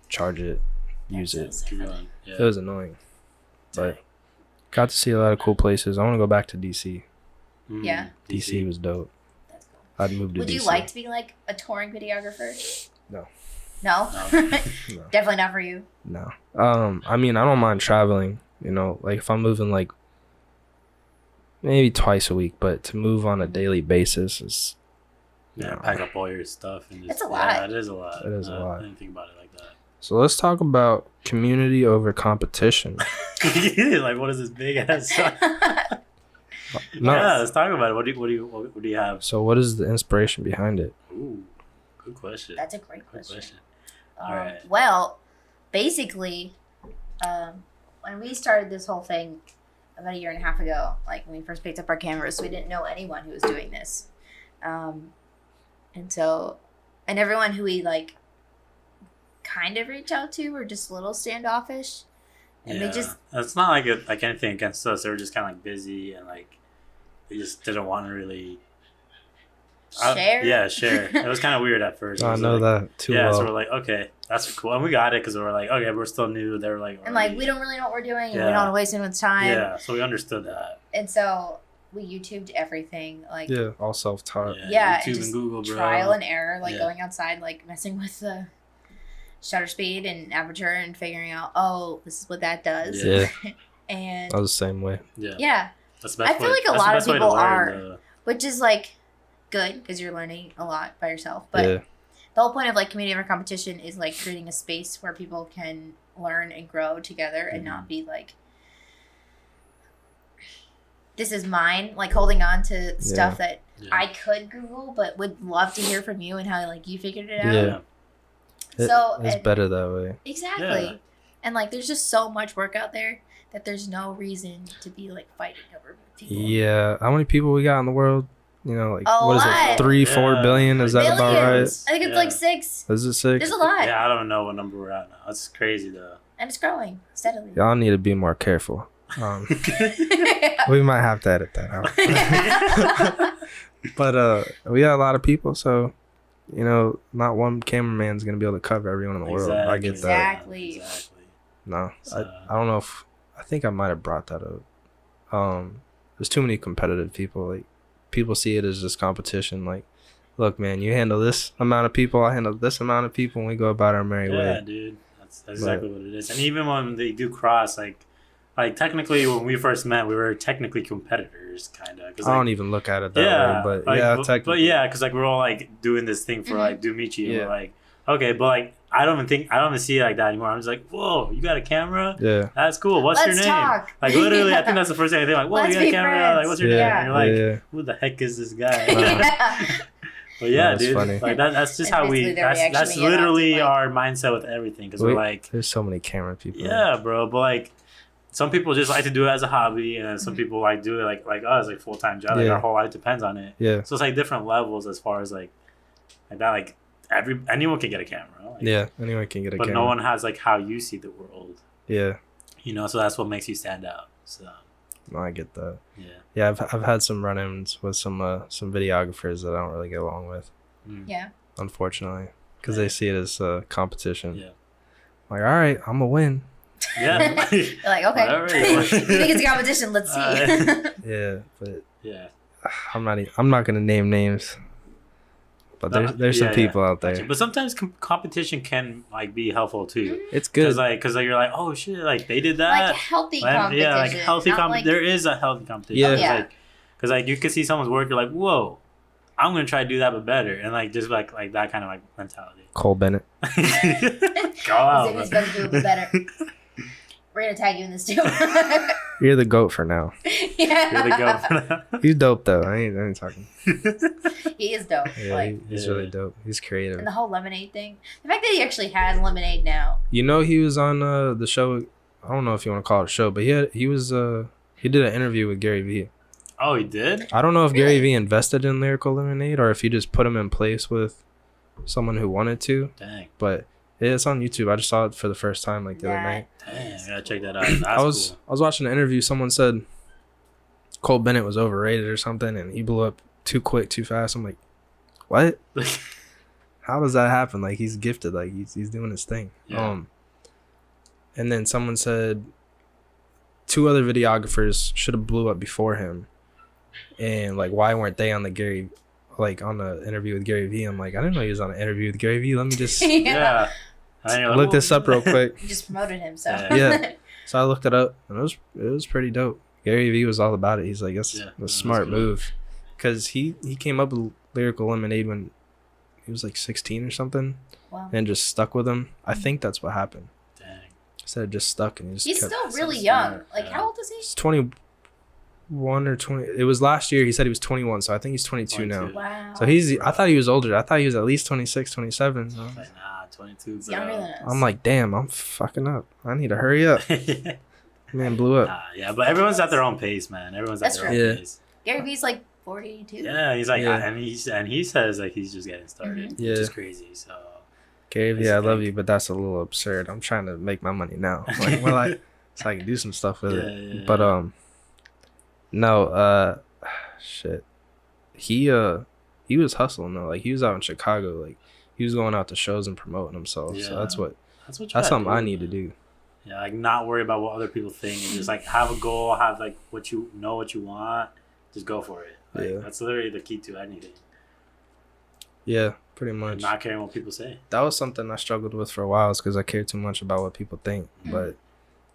charge it, use it. Keep going. Yeah. It was annoying, but got to see a lot of cool places. I want to go back to DC. Yeah. DC was dope. That's cool. I'd move to Would DC. you like to be like a touring videographer? No. No? No. Definitely not for you. No. I mean, I don't mind traveling, like if I'm moving like maybe twice a week, but to move on a daily basis is pack up all your stuff and just. That's a lot. Yeah, it is a lot. It is a lot. I didn't think about it like that. So let's talk about community over competition. Like, what is this big ass? No. Yeah, let's talk about it. What do you have? So what is the inspiration behind it? Ooh, good question. That's a great question. All right. Well, basically, when we started this whole thing about a year and a half ago, like when we first picked up our cameras, we didn't know anyone who was doing this. And everyone who we like kind of reach out to were just a little standoffish. And they just, it's not like anything against us. They were just kind of like busy and like they just didn't want to really share. share. It was kind of weird at first. I know like, that too yeah, well. so we're like, okay, that's cool, and we got it because we were like, okay, we're still new. They were like, and like we don't really know what we're doing, and we Yeah. don't want to waste anyone's time. Yeah, so we understood that. And so we YouTubed everything, like Yeah, all self-taught. Yeah, YouTube and and just Google, bro. trial and error, like Yeah. going outside, like messing with the shutter speed and aperture and figuring out, oh, this is what that does. Yeah. And I was the same way. yeah, That's the best I feel way- like a that's lot the of best way to people learn, are. though. which is like good because you're learning a lot by yourself. But Yeah. the whole point of like community over competition is like creating a space where people can learn and grow together and not be like, this is mine, like holding on to stuff that Yeah. I could Google, but would love to hear from you and how like you figured it out. Yeah. So It's better that way. Exactly. Yeah. And like there's just so much work out there that there's no reason to be like fighting over people. Yeah. How many people we got in the world? Like A what is lot. it? 3-4 Yeah. billion? Is that about right? Billions. I think it's Yeah. like 6. Is it 6? There's a lot. Yeah, I don't know what number we're at now. That's crazy though. And it's growing steadily. Y'all need to be more careful. We might have to edit that out. But we got a lot of people, so not one cameraman's gonna be able to cover everyone in the world. I get that. Exactly. No, So- I don't know if I think I might have brought that up. There's too many competitive people. Like people see it as just competition. Like, look, man, you handle this amount of people, I handle this amount of people, and we go about our merry Yeah, way. dude. That's exactly what it is. And even when they do cross, like technically when we first met, we were technically competitors, kind of. I don't even look at it that way, but like, yeah, but technically. yeah, because like we're all like doing this thing for like Dumichi, and Yeah. we're like, okay, but like I don't even see it like that anymore. I'm just like, whoa, you got a camera? Yeah. That's cool. What's your Let's name? talk. Like literally, I think that's the first thing I think. Like, whoa, Let's you got a be camera? friends. Like, what's your Yeah. name? And you're like, Yeah. who the heck is this guy? Yeah. But yeah, That's dude, funny. like that's just And how basically we. their That's reaction when you literally adopted, like- our mindset with everything because we're like, There's so many camera people. yeah, bro. But like, some people just like to do it as a hobby, and some people like do it like us, like full time job. Like Yeah. our whole life depends on it. Yeah. So it's like different levels as far as like that. Like anyone can get a camera. Like, Yeah. Anyone can get a But camera. no one has like how you see the world. Yeah. So that's what makes you stand out. So No, I get that. yeah. Yeah, I've had some run-ins with some videographers that I don't really get along with, Yeah. unfortunately, because they see it as a competition. Yeah. Like, all right, I'm gonna win. Yeah. You're like, okay. Whatever You you think it's a competition? Let's see. Yeah, but Yeah. I'm not gonna name names. But there's some people out there. But sometimes competition can like be helpful too. It's good. Because you're like, oh shit, like they did that. Like healthy competition. Yeah, like healthy competition. There is a healthy competition. Yeah. Because like you can see someone's work, you're like, whoa, I'm gonna try to do that but better, and like just like that kind of like mentality. Cole Bennett. Go out. He's gonna do it better. We're gonna tag you in this too. You're the GOAT for now. Yeah. You're the goat for that. He's dope though. I ain't talking. He is dope. Yeah, Like, he's really dope. He's creative. and the whole lemonade thing. The fact that he actually has lemonade now. You know, he was on the show. I don't know if you want to call it a show, but he did an interview with Gary Vee. Oh, he did? I don't know if Really? Gary Vee invested in Lyrical Lemonade or if he just put him in place with someone who wanted to. Dang. But it's on YouTube. I just saw it for the first time like the other night. Dang, I gotta check that out. That's I was watching an interview. Someone said Cole Bennett was overrated or something, and he blew up too quick, too fast. I'm like, what? cool. How does that happen? Like, he's gifted. Like, he's doing his thing. Yeah. And then someone said 2 other videographers should have blew up before him, and like, why weren't they on the interview with Gary Vee? I'm like, I didn't know he was on an interview with Gary Vee. Let me just Yeah. And then you're like, look this up real quick. He just promoted him, so. Yeah. So I looked it up, and it was pretty dope. Gary Vee was all about it. He's like, that's a smart cool. move, because he came up with Lyrical Lemonade when he was like 16 or something, Wow. and just stuck with him. I think that's what happened. Dang. Instead of just stuck, and he just He's kept. still really so young. smart, Like, yeah. how old is he? He's 21 or 20. It was last year. He said he was 21, so I think he's 22 now. 22. Wow. So I thought he was older. I thought he was at least 26, 27. So Like, nah, 22. He's younger than us. I'm like, damn, I'm fucking up. I need to hurry up. Man blew up. Yeah, but everyone's at their own pace, man. Everyone's That's at their own true. Yeah. pace. Gary Vee's like 42. Yeah, he's like, Yeah. and he says like he's just getting started, Yeah. which is crazy. So Gary Vee, That's I the love thing. you, but that's a little absurd. I'm trying to make my money now. Like, so I can do some stuff with it. Yeah. But no, shit. He was hustling though. Like, he was out in Chicago. Like, he was going out to shows and promoting himself. Yeah. So that's what you that's gotta something I do, need to man. do. Yeah, like not worry about what other people think, and just like have a goal, have like what you want, just go for it. Like, Yeah. that's literally the key to anything. Yeah, pretty much. Not caring what people say. That was something I struggled with for a while, is because I cared too much about what people think. But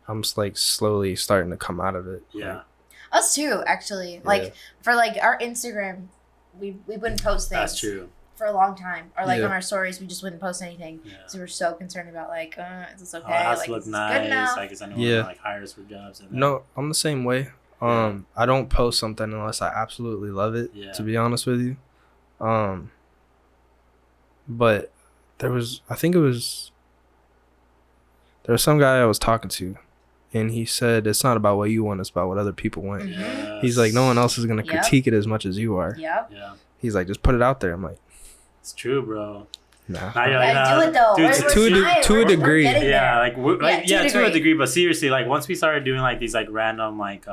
I'm just like slowly starting to come out of it. Yeah, Us too, actually. Like, for like our Instagram, we wouldn't post things. that's true. For a long time, or like Yeah. on our stories, we just wouldn't post anything Yeah. because we were so concerned about like, is this okay? Oh, it has like, to look is this nice. good enough? Like, is anyone Yeah. gonna, like hire us for jobs? And then- No, I'm the same way. I don't post something unless I absolutely love it, Yeah. to be honest with you. But there was some guy I was talking to, and he said it's not about what you want, it's about what other people want. Mhm. He's like, no one else is gonna Yep. critique it as much as you are. Yep. Yeah, He's like, just put it out there. I'm like, it's true, bro. nah. Now you're like, Yeah, nah, do it though. dude, We're trying. to a We're degree. getting yeah, there. like we're, like Yeah, to a degree, but seriously, like once we started doing like these like random like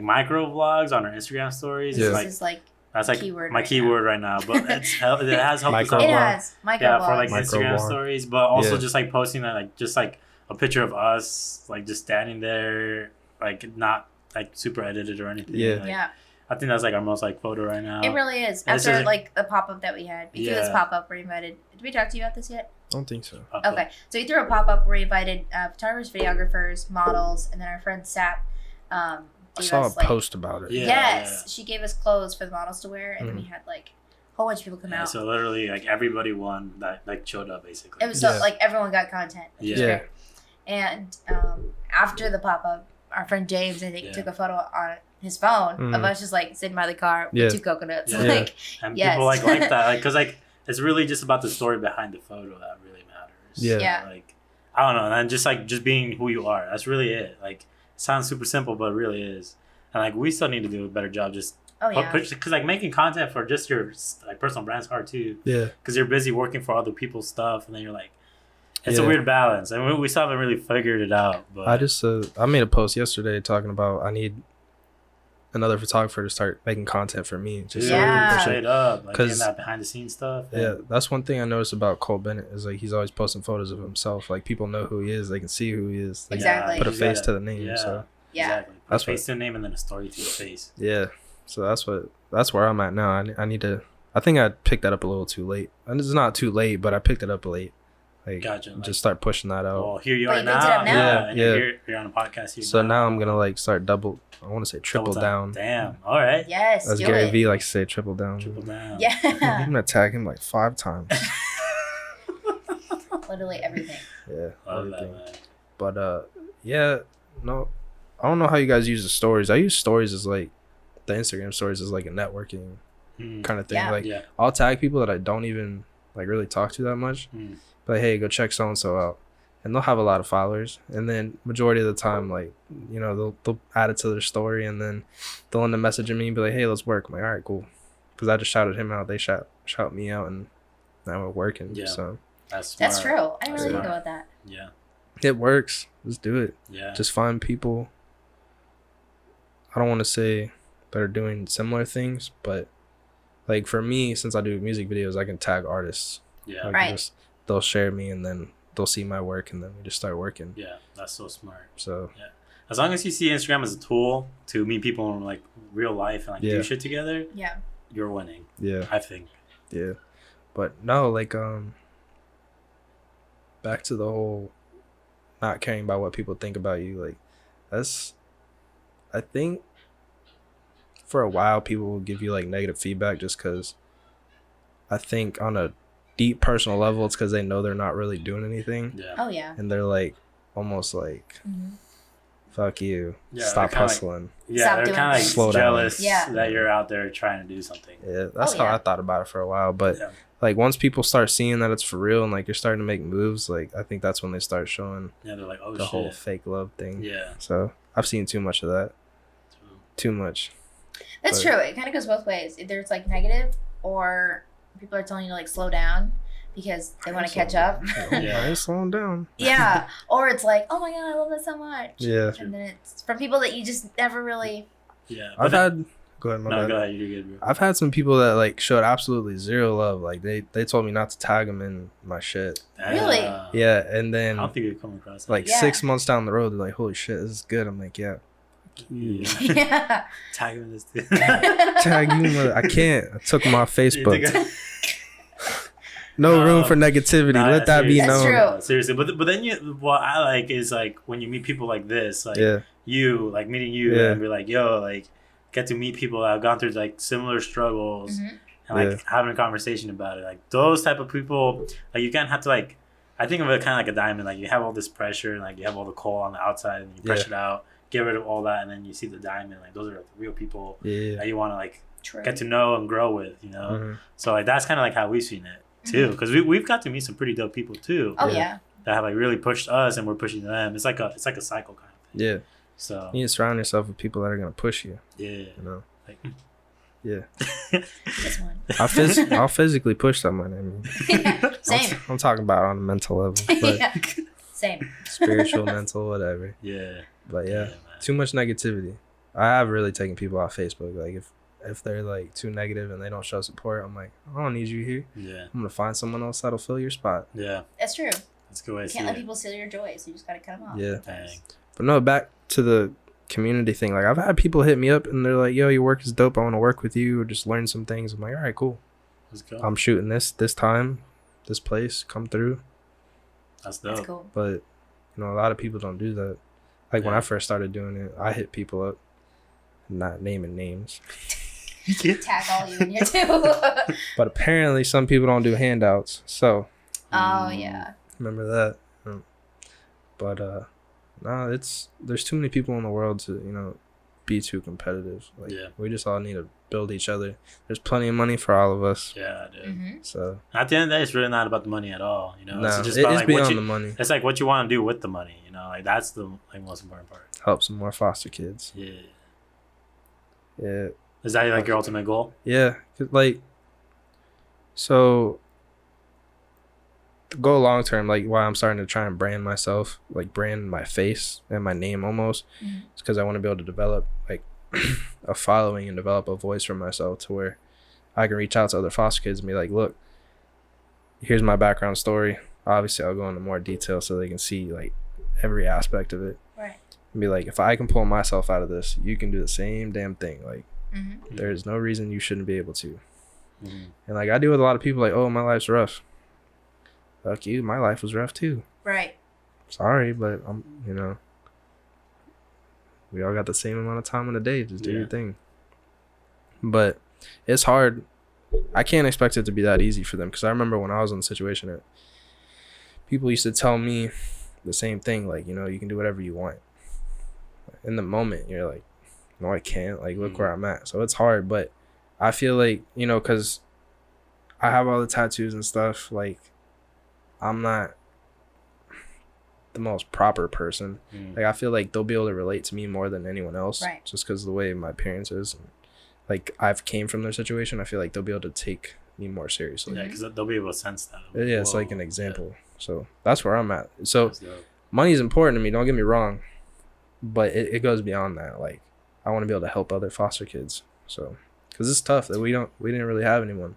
micro vlogs on our Instagram stories, Yeah. it's This like is like that's like keyword my right keyword right now. But it has helped us Micro out. it vlog. has micro Yeah, for like vlogs. Micro Instagram vlog. stories, but also Yeah. just like posting that like just like a picture of us like just standing there, like not like super edited or anything. Yeah. Like, Yeah, I think that's like our most like photo right now. it really is. And it's After just, like the pop up that we had, we threw this Yeah. pop up where we invited. Did we talk to you about this yet? I don't think so. Okay, so we threw a pop up where we invited photographers, videographers, models, and then our friend Sap. I gave saw a us, like, post about it. Yeah. Yes, she gave us clothes for the models to wear, and then we had like a whole bunch of people come Yeah, out. so literally like everybody won that like showed up basically. It was so Yeah. like everyone got content. Which was Yeah. great. And after the pop up, our friend James I think Yeah. took a photo on his phone of Mhm. us just like sitting by the car Yeah. with 2 coconuts. Yeah. Like And yes. people like that, like, cause like it's really just about the story behind the photo that really matters. Yeah. Yeah. Like I don't know, and just being who you are. That's really it. Like it sounds super simple, but it really is. And like we still need to do a better job just oh yeah. because like making content for just your like personal brand's hard too. Yeah. Because you're busy working for other people's stuff, and then you're like, it's Yeah. a weird balance, and we still haven't really figured it out. But I just I made a post yesterday talking about I need another photographer to start making content for me. Just Yeah. Straight up. Like, getting 'Cause- that behind the scenes stuff. Yeah, that's one thing I noticed about Cole Bennett is like he's always posting photos of himself. Like people know who he is, they can see who he is. Like, Exactly. put a you face gotta- to the name. Yeah. So Yeah. Exactly. Put That's a face what- to the name and then a story to the face. yeah, so that's where I'm at now. I need to. I think I picked that up a little too late. And it's not too late, but I picked it up late. Like, Gotcha, like- just start pushing that out. Well, here you But are you picked now. it up now. Yeah, and yeah. You're on a podcast here. So now I'm gonna like start double. I want to say triple Double down. Damn. All right. Yes, As do Gary it. Vee likes to say, triple down. Triple down. I'm Yeah. gonna tag him like 5 times. Literally everything. Yeah, Love that, everything. man. But yeah, no, I don't know how you guys use the stories. I use stories as like the Instagram stories as like a networking Mm. kind of thing. Yeah. Like Yeah. I'll tag people that I don't even like really talk to that much. Mm. But hey, go check so and so out, and they'll have a lot of followers. And then majority of the time, like they'll add it to their story, and then they'll end up messaging me and be like, hey, let's work. I'm like, all right, cool, because I just shouted him out. They shout me out, and now we're working. Yeah. So That's smart. That's true. I didn't really Smart. think about that. Yeah. it works. Let's do it. Yeah. Just find people. I don't want to say that are doing similar things, but like for me, since I do music videos, I can tag artists. yeah. Like Right. they'll share me, and then they'll see my work, and then we just start working. Yeah. That's so smart. So As long as you see Instagram as a tool to meet people in like real life and like Yeah. do shit together, Yeah. you're winning. yeah, I think. yeah. But no, like back to the whole not caring about what people think about you. Like that's, I think, for a while people will give you like negative feedback just because I think on a deep personal level it's because they know they're not really doing anything, Yeah. Oh yeah. and they're like almost like Mhm. fuck you, Yeah, stop they're kinda like- hustling. Yeah, Stop they're doing kind of like things. Slow down. jealous Yeah. that you're out there trying to do something. Yeah, that's Oh, how yeah. I thought about it for a while. But Yeah. like once people start seeing that it's for real and like you're starting to make moves, like I think that's when they start showing Yeah, they're like, oh the shit. whole fake love thing. Yeah. So I've seen too much of that. Too much. That's But- true. It kind of goes both ways. Either it's like negative, or people are telling you to like slow down because they want to catch up. Yeah. I ain't slowing down. Yeah. Or it's like, oh my god, I love that so much. Yeah. And then it's from people that you just never really. Yeah. I've had. Go ahead, my No, bad. go ahead. You're good, bro. I've had some people that like showed absolutely zero love. Like they told me not to tag them in my shit. Really? Yeah, and I then don't think we've come across that. like Yeah. 6 months down the road, they're like, "Holy shit, this is good." I'm like, "Yeah." Yeah. Yeah. Tag him in this. Tag you, mother- I can't. I took them off Facebook. You think No No. room for negativity. Nah, Let that be That's known. true. Seriously, but then what I like is like when you meet people like this, like Yeah, you, like meeting you, Yeah. and be like, yo, like get to meet people that have gone through like similar struggles, Mhm. and like having a conversation about it. Like those type of people, like you can't have to like. I think of it kind of like a diamond. Like you have all this pressure, and like you have all the coal on the outside, and you press it out, get rid of all that, and then you see the diamond. Like those are like, the real people yeah. that you want to like True. get to know and grow with, you know. Mhm. So like that's kind of like how we've seen it too, because we've got to meet some pretty dope people too Oh Yeah. yeah. that have like really pushed us, and we're pushing them. It's like a cycle kind of thing. Yeah. So You need to surround yourself with people that are gonna push you. yeah, You know. like, Yeah. This one. I'll physically push someone. I mean, Same. I'm talking about on a mental level, but Yeah. Same. spiritual, mental, whatever. yeah, But yeah, man. too much negativity. I have really taken people off Facebook. Like if they're like too negative and they don't show support, I'm like, I don't need you here. Yeah, I'm gonna find someone else that'll fill your spot. yeah. That's true. That's a good way You to see can't let it. people steal your joy, so you just gotta cut them off. Yeah. Dang. But no, back to the community thing. Like I've had people hit me up and they're like, "Yo, your work is dope. I want to work with you or just learn some things." I'm like, "All right, cool. Let's go. I'm shooting this time, this place. Come through." That's dope. That's cool. But you know, a lot of people don't do that. Like when Yeah. I first started doing it, I hit people up, not naming names. Tag all you in here too. But apparently, some people don't do handouts. So Oh yeah. remember that. But no, there's too many people in the world to be too competitive. Like Yeah. we just all need to build each other. There's plenty of money for all of us. Yeah, dude. Mm-hmm. So At the end of the day, it's really not about the money at all. You know, no, it's it's just about like what beyond you. the money. It's like what you want to do with the money. You know, like that's the like most important part. Help some more foster kids. Yeah. Yeah. Is that like your ultimate goal? Yeah, 'cause, like, so to go long term, like why I'm starting to try and brand myself, like brand my face and my name almost, Mhm. it's because I want to be able to develop like a following and develop a voice for myself to where I can reach out to other foster kids and be like, look, here's my background story. Obviously, I'll go into more detail so they can see like every aspect of it. Right. And be like, if I can pull myself out of this, you can do the same damn thing. Like, Mm-hmm. there's no reason you shouldn't be able to. Mm-hmm. And like, I deal with a lot of people like, oh, my life's rough. Fuck you, my life was rough too. Right. Sorry, but we all got the same amount of time in a day. Just do your thing. But it's hard. I can't expect it to be that easy for them, because I remember when I was in the situation that people used to tell me the same thing, like, you can do whatever you want. In the moment, you're like, no, I can't. Like, look where I'm at. So it's hard, but I feel like, because I have all the tattoos and stuff, like, I'm not the most proper person. Like, I feel like they'll be able to relate to me more than anyone else, right, just because of the way my appearance is. Like, I've came from their situation. I feel like they'll be able to take me more seriously. Yeah, because they'll be able to sense that. Yeah, it's like an example. So that's where I'm at. So money's important to me, don't get me wrong, but it goes beyond that. Like, I want to be able to help other foster kids. So, because it's tough that we didn't really have anyone.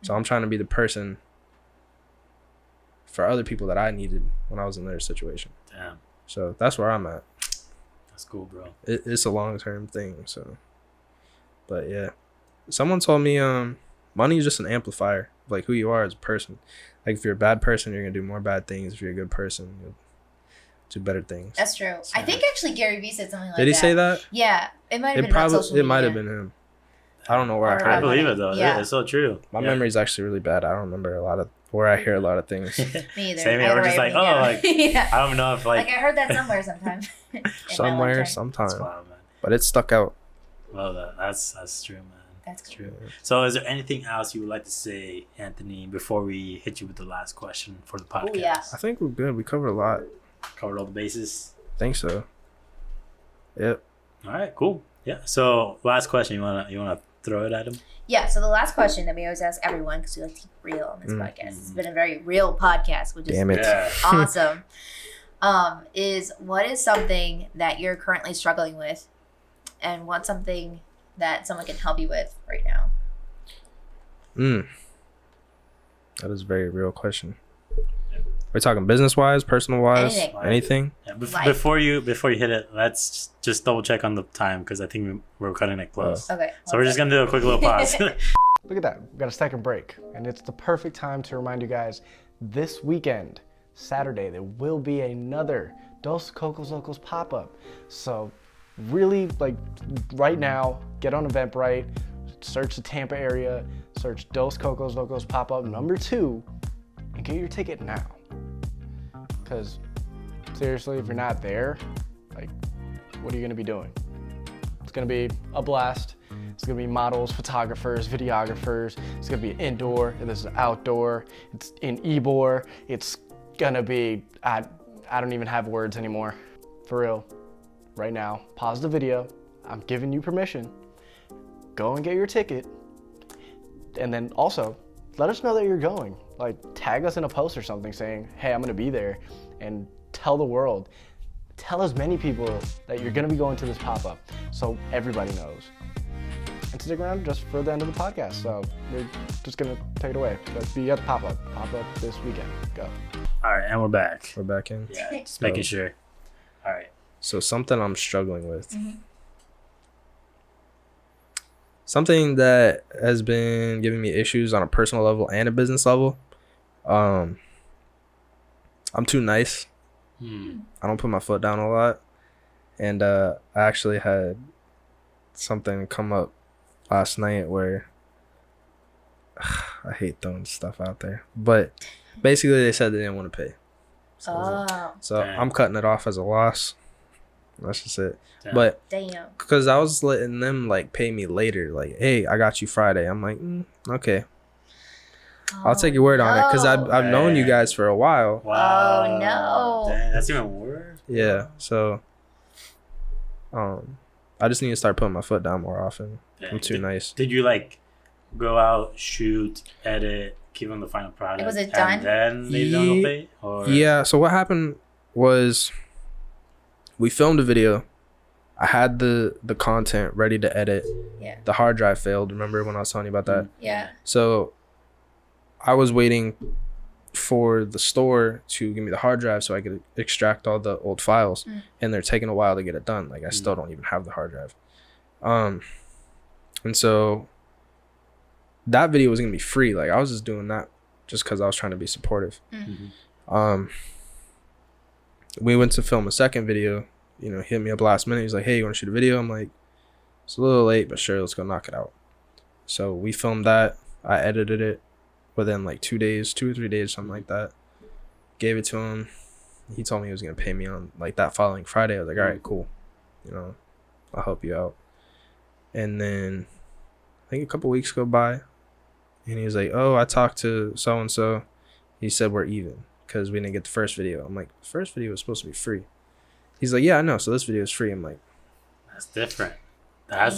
So I'm trying to be the person for other people that I needed when I was in their situation. Damn. So that's where I'm at. That's cool, bro. It's a long-term thing. So, but yeah, someone told me money is just an amplifier of like who you are as a person. Like, if you're a bad person, you're gonna do more bad things. If you're a good person, you'll do better things. That's true. So, I think actually Gary Vee said something like that. did he say that? Yeah, it might have been on social media. It might have been him. I don't know where I heard I it. believe it though. Yeah. It's so true. My memory's actually really bad. I don't remember a lot of where I hear a lot of things. Me either. Same here. We're just like, yeah. I don't know if Like, I heard that somewhere sometime. Somewhere, sometime. That's wild, man. But it stuck out. Well, that's true, man. That's cool. True. So, is there anything else you would like to say, Anthony, before we hit you with the last question for the podcast? Oh, yeah. I think we're good. We covered a lot. Covered all the bases. Think so. Yep. All right, cool. Yeah. So, last question. You wanna throw it at him? Yeah, so the last question that we always ask everyone, because we like to keep real on this podcast. It's been a very real podcast, which is awesome. Is what is something that you're currently struggling with, and what's something that someone can help you with right now? That is a very real question. We're talking business wise, personal wise, anything. Yeah, before you hit it, let's just double check on the time, because I think we're cutting it close. Okay. So we're just gonna do a quick little pause. Look at that. We've got a second break. And it's the perfect time to remind you guys, this weekend, Saturday, there will be another Dos Cocos Locos pop-up. So really, like, right now, get on Eventbrite, search the Tampa area, search Dos Cocos Locos pop-up #2, and get your ticket now. Because seriously, if you're not there, like, what are you gonna be doing? It's gonna be a blast. It's gonna be models, photographers, videographers. It's gonna be indoor, and this is outdoor. It's in Ybor. It's gonna be, I don't even have words anymore. For real, right now, pause the video. I'm giving you permission. Go and get your ticket. And then also, let us know that you're going. Like, tag us in a post or something saying, hey, I'm gonna be there, and tell the world. Tell as many people that you're gonna be going to this pop-up so everybody knows. And stick around just for the end of the podcast. So we're just gonna take it away. Let's be at the pop-up this weekend. Go. All right, and we're back. We're back in. Yeah, just making sure. All right. So something I'm struggling with. Something that has been giving me issues on a personal level and a business level. I'm too nice. I don't put my foot down a lot. And I actually had something come up last night where I hate throwing stuff out there. But basically they said they didn't want to pay. So I'm cutting it off as a loss. That's just it. Damn. But because I was letting them like pay me later, like, hey, I got you Friday. I'm like, okay, I'll take your word on it, because I've known you guys for a while. Wow. Oh no. Dang, that's even worse. Yeah. So I just need to start putting my foot down more often. Dang. I'm too nice. Did you like go out, shoot, edit, give them the final product? Was it done? And then they don't pay? Or? Yeah. So what happened was we filmed a video. I had the content ready to edit. Yeah. The hard drive failed. Remember when I was telling you about that? Yeah. So I was waiting for the store to give me the hard drive so I could extract all the old files, and they're taking a while to get it done. Like I still don't even have the hard drive. And so that video was gonna be free. Like I was just doing that just because I was trying to be supportive. We went to film a second video. You know, hit me up last minute. He's like, "Hey, you want to shoot a video?" I'm like, "It's a little late, but sure, let's go knock it out." So we filmed that. I edited it within like 2 days, 2 or 3 days, something like that. Gave it to him. He told me he was gonna pay me on like that following Friday. I was like, "All right, cool. You know, I'll help you out." And then I think a couple weeks go by, and he was like, "Oh, I talked to so and so. He said we're even because we didn't get the first video." I'm like, "The first video was supposed to be free." He's like, "Yeah, I know. So this video is free." I'm like, That's different. That's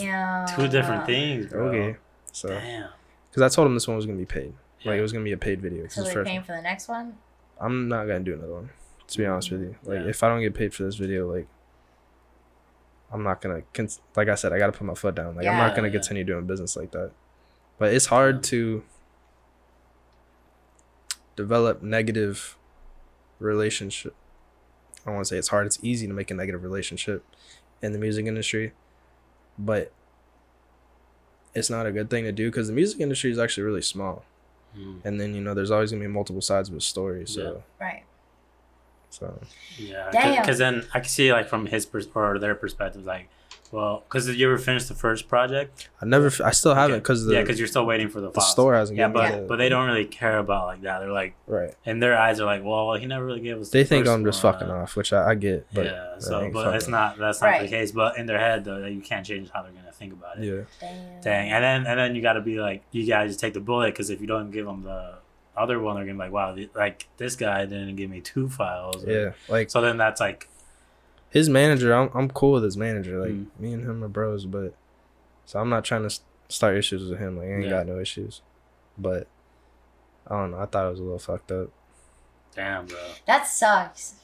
two different things, bro. "Okay." So, Damn. because I told him this one was gonna be paid. Like it was gonna be a paid video. So they're paying for the next one? I'm not gonna do another one. To be honest with you, like if I don't get paid for this video, like I'm not gonna. Like I said, I gotta put my foot down. Like I'm not gonna continue doing business like that. But it's hard to develop negative relationship. I don't want to say it's hard. It's easy to make a negative relationship in the music industry, but it's not a good thing to do because the music industry is actually really small. And then, you know, there's always gonna be multiple sides of a story. So right. So yeah, damn. Because then I can see like from his or their perspective, like, well, because you ever finished the first project? I still haven't because because you're still waiting for the files. store hasn't. Yeah, given me but they don't really care about like that. They're like, right. In their eyes, are like, well, he never really gave us. They the think first I'm just one. fucking off, which I get. But yeah, so but it's not. That's not the case. But in their head, though, you can't change how they're gonna think about it. Yeah. Dang. And then you got to be like, you gotta just take the bullet because if you don't give them the other one, they're gonna be like, wow, like this guy didn't give me 2 files. Yeah, like so then that's like his manager. I'm cool with his manager. Like me and him are bros, but so I'm not trying to start issues with him. Like I ain't got no issues, but I don't know. I thought it was a little fucked up. Damn, bro. That sucks.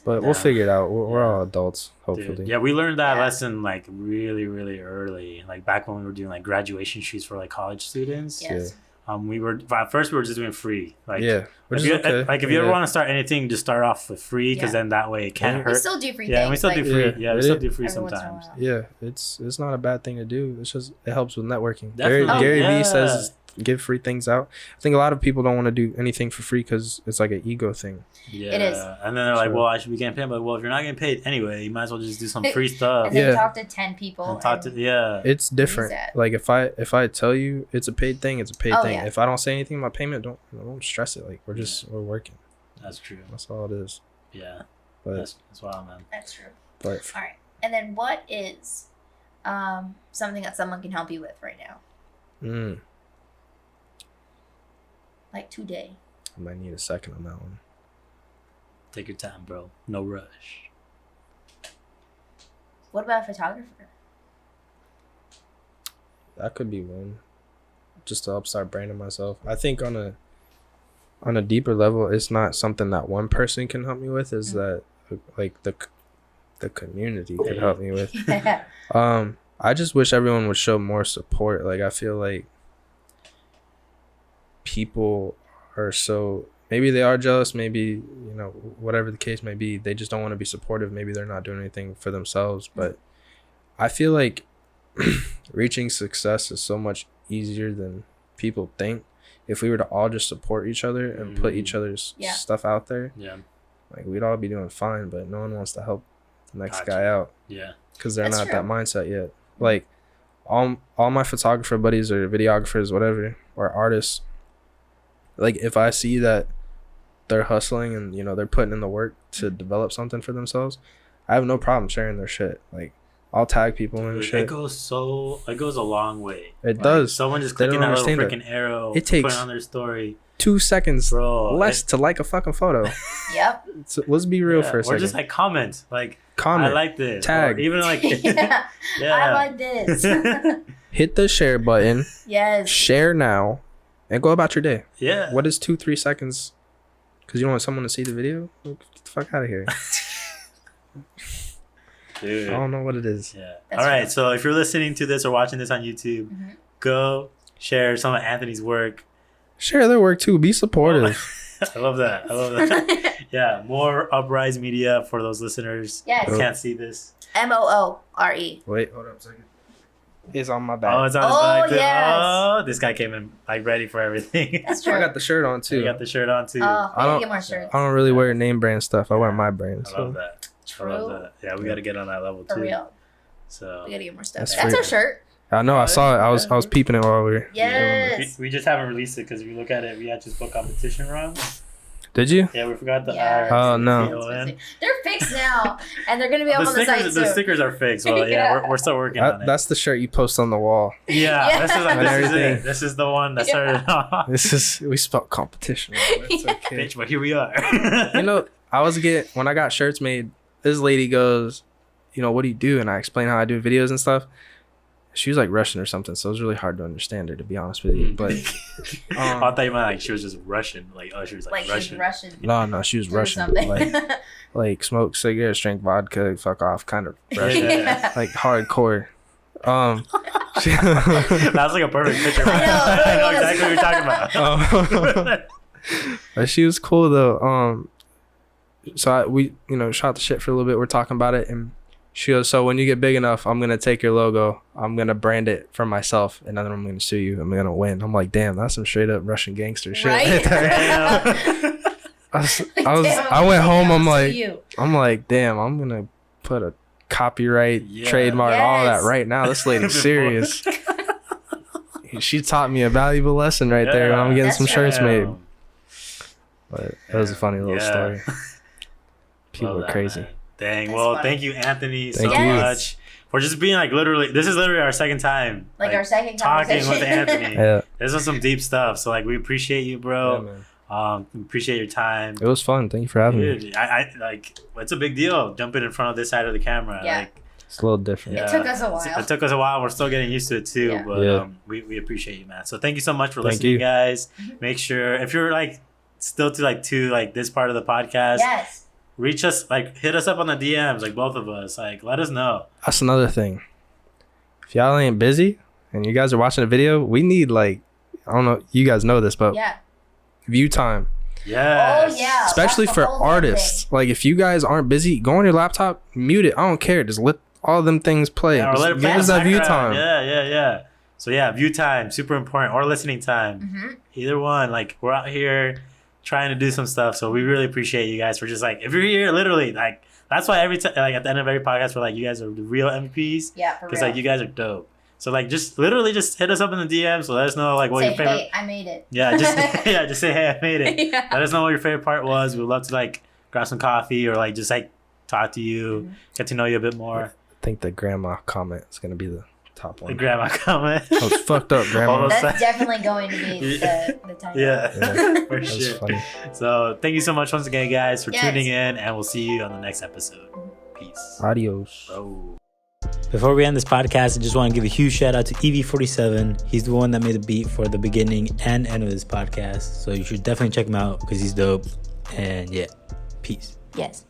But we'll figure it out. We're all adults, hopefully. Dude, yeah, we learned that lesson like really, really early. Like back when we were doing like graduation shoots for like college students. Yes. We were at first we were just doing free. Like which if is you, okay. Like if you ever want to start anything, just start off with free because then that way it can't hurt. We still do free things. Yeah, we still do free. Yeah, we still do free every once in a sometimes. while. Yeah, it's not a bad thing to do. It's just it helps with networking. Definitely. Gary Vee says give free things out. I think a lot of people don't want to do anything for free because it's like an ego thing. Yeah, it is. And then they're like, "Well, I should be getting paid." But well, if you're not getting paid anyway, you might as well just do some free stuff. And then talk to 10 people. And talk to It's different. Like if I tell you it's a paid thing, it's a paid thing. Yeah. If I don't say anything about payment, don't stress it. Like we're working. That's true. That's all it is. Yeah, but that's wild, man. That's true. But all right, and then what is something that someone can help you with right now? Like today. I might need a second on that one. Take your time, bro. No rush. What about a photographer? That could be one. Just to help start branding myself. I think on a deeper level, it's not something that one person can help me with. Is that like the community could help me with. I just wish everyone would show more support. Like I feel like people are so, maybe they are jealous, maybe, whatever the case may be, they just don't want to be supportive. Maybe they're not doing anything for themselves. But I feel like reaching success is so much easier than people think. If we were to all just support each other and put each other's stuff out there, like we'd all be doing fine. But no one wants to help the next guy out, because they're not that mindset yet. Like all my photographer buddies or videographers, whatever, or artists, like if I see that they're hustling and they're putting in the work to develop something for themselves, I have no problem sharing their shit. Like I'll tag people and shit. It goes a long way. It does. Someone just clicking that little freaking arrow, it takes putting on their story 2 seconds less to like a fucking photo. Yep. So let's be real for a second. Or just like comment, comment, I like this, tag, or even like I like this. Hit the share button. Yes. Share now, and go about your day. Yeah. What is 2-3 seconds? Because you don't want someone to see the video? Get the fuck out of here. I don't know what it is. Yeah. That's All right. real. So if you're listening to this or watching this on YouTube, go share some of Anthony's work. Share their work too. Be supportive. I love that. Yeah. More Uprise Media for those listeners. Yes. who can't see this. MOORE. Wait, hold up a second. It's on my back. Oh, it's on his Oh, back too. yes. Oh, this guy came in like ready for everything. That's true. I got the shirt on too. You got the shirt on too. Oh, I we gotta don't- get more shirts. I don't really wear name brand stuff. I wear my brand. I love So that. True. I love that. Yeah, we got to get on that level too. For real. So We gotta get more stuff. That's That's free. our shirt. I know. I saw it. I was peeping it while we were. Yes. we just haven't released it because if you look at it, we actually spelled competition wrong. Did you? Yeah, we forgot the Yeah. Oh, no. C-O-N. They're fixed now, and they're gonna be up on the site The soon. stickers are fixed. Well, yeah, Yeah. we're still working on it. That's the shirt you post on the wall. Yeah, Yeah. this is like And this is everything. it. This is the one that started it off. We spelled competition. It's okay. Bitch, but here we are. You know, when I got shirts made, this lady goes, what do you do? And I explain how I do videos and stuff. She was like Russian or something, so it was really hard to understand her, to be honest with you. But I thought you meant like she was just Russian. Like, oh, she was like Like she's Russian. Russian. no, she was or Russian. something. Like smoke cigarettes, drink vodka, fuck off, kind of Russian, Yeah. like hardcore. That was like a perfect picture. I know, it I know really exactly what you're talking about. But she was cool though. So we shot the shit for a little bit. We're talking about it, and she goes, "So when you get big enough, I'm gonna take your logo. I'm gonna brand it for myself, and then I'm gonna sue you. I'm gonna win." I'm like, "Damn, that's some straight up Russian gangster shit." Right? Damn. I went home. I'm like, You. "Damn, I'm gonna put a copyright, Yeah. trademark, all Yes. that right now. This lady's serious." She taught me a valuable lesson right there when I'm getting That's some shirts Damn. made. But that was a funny little Yeah. story. People Love are that, crazy. man. Dang. That's Well, funny. thank you, Anthony, Thank so you. much for just being like literally. This is literally our second time. Like our second talking conversation. with Anthony. Yeah. This was some deep stuff. So like, we appreciate you, Yeah, bro. man. We appreciate your time. It was fun. Thank you for having me. Dude, I like. It's a big deal jumping in front of this side of the camera. Yeah. Like, It's a little different. It took us a while. It took us a while. We're still getting used to it too, Yeah. but Yeah. we appreciate you, man. So thank you so much for Thank listening, you. guys. Make sure if you're like still to this part of the podcast, Yes. reach us, like hit us up on the DMs, like both of us, like let us know. That's another thing. If y'all ain't busy and you guys are watching a video, we need I don't know, you guys know this, but Yeah. view time. Yes. Oh, yeah. Especially That's the for whole damn artists. Like if you guys aren't busy, go on your laptop, mute it. I don't care. Just let all them things play. Yeah, or Just let it give play us in that view background. time. Yeah. So yeah, view time, super important, or listening time. Mm-hmm. Either one. Like we're out here trying to do some stuff, so we really appreciate you guys for just like if you're here, literally like that's why every time like at the end of every podcast we're like you guys are the real MVPs Yeah, for because real. like you guys are dope. So like just literally just hit us up in the DMs. So let us know like what Say, your favorite. hey, I made it. Yeah, just say hey, I made it. Yeah. Let us know what your favorite part was. We'd love to like grab some coffee or like just like talk to you, Mm-hmm. get to know you a bit more. I think the grandma comment is gonna be the top The one. grandma comment. I was fucked up, grandma. Almost. That's definitely going to be the title. Yeah, Yeah. for That was sure. funny. So thank you so much once again, guys, for Yes. tuning in, and we'll see you on the next episode. Peace. Adios. Bro. Before we end this podcast, I just want to give a huge shout out to EV47. He's the one that made the beat for the beginning and end of this podcast. So you should definitely check him out because he's dope. And yeah, peace. Yes.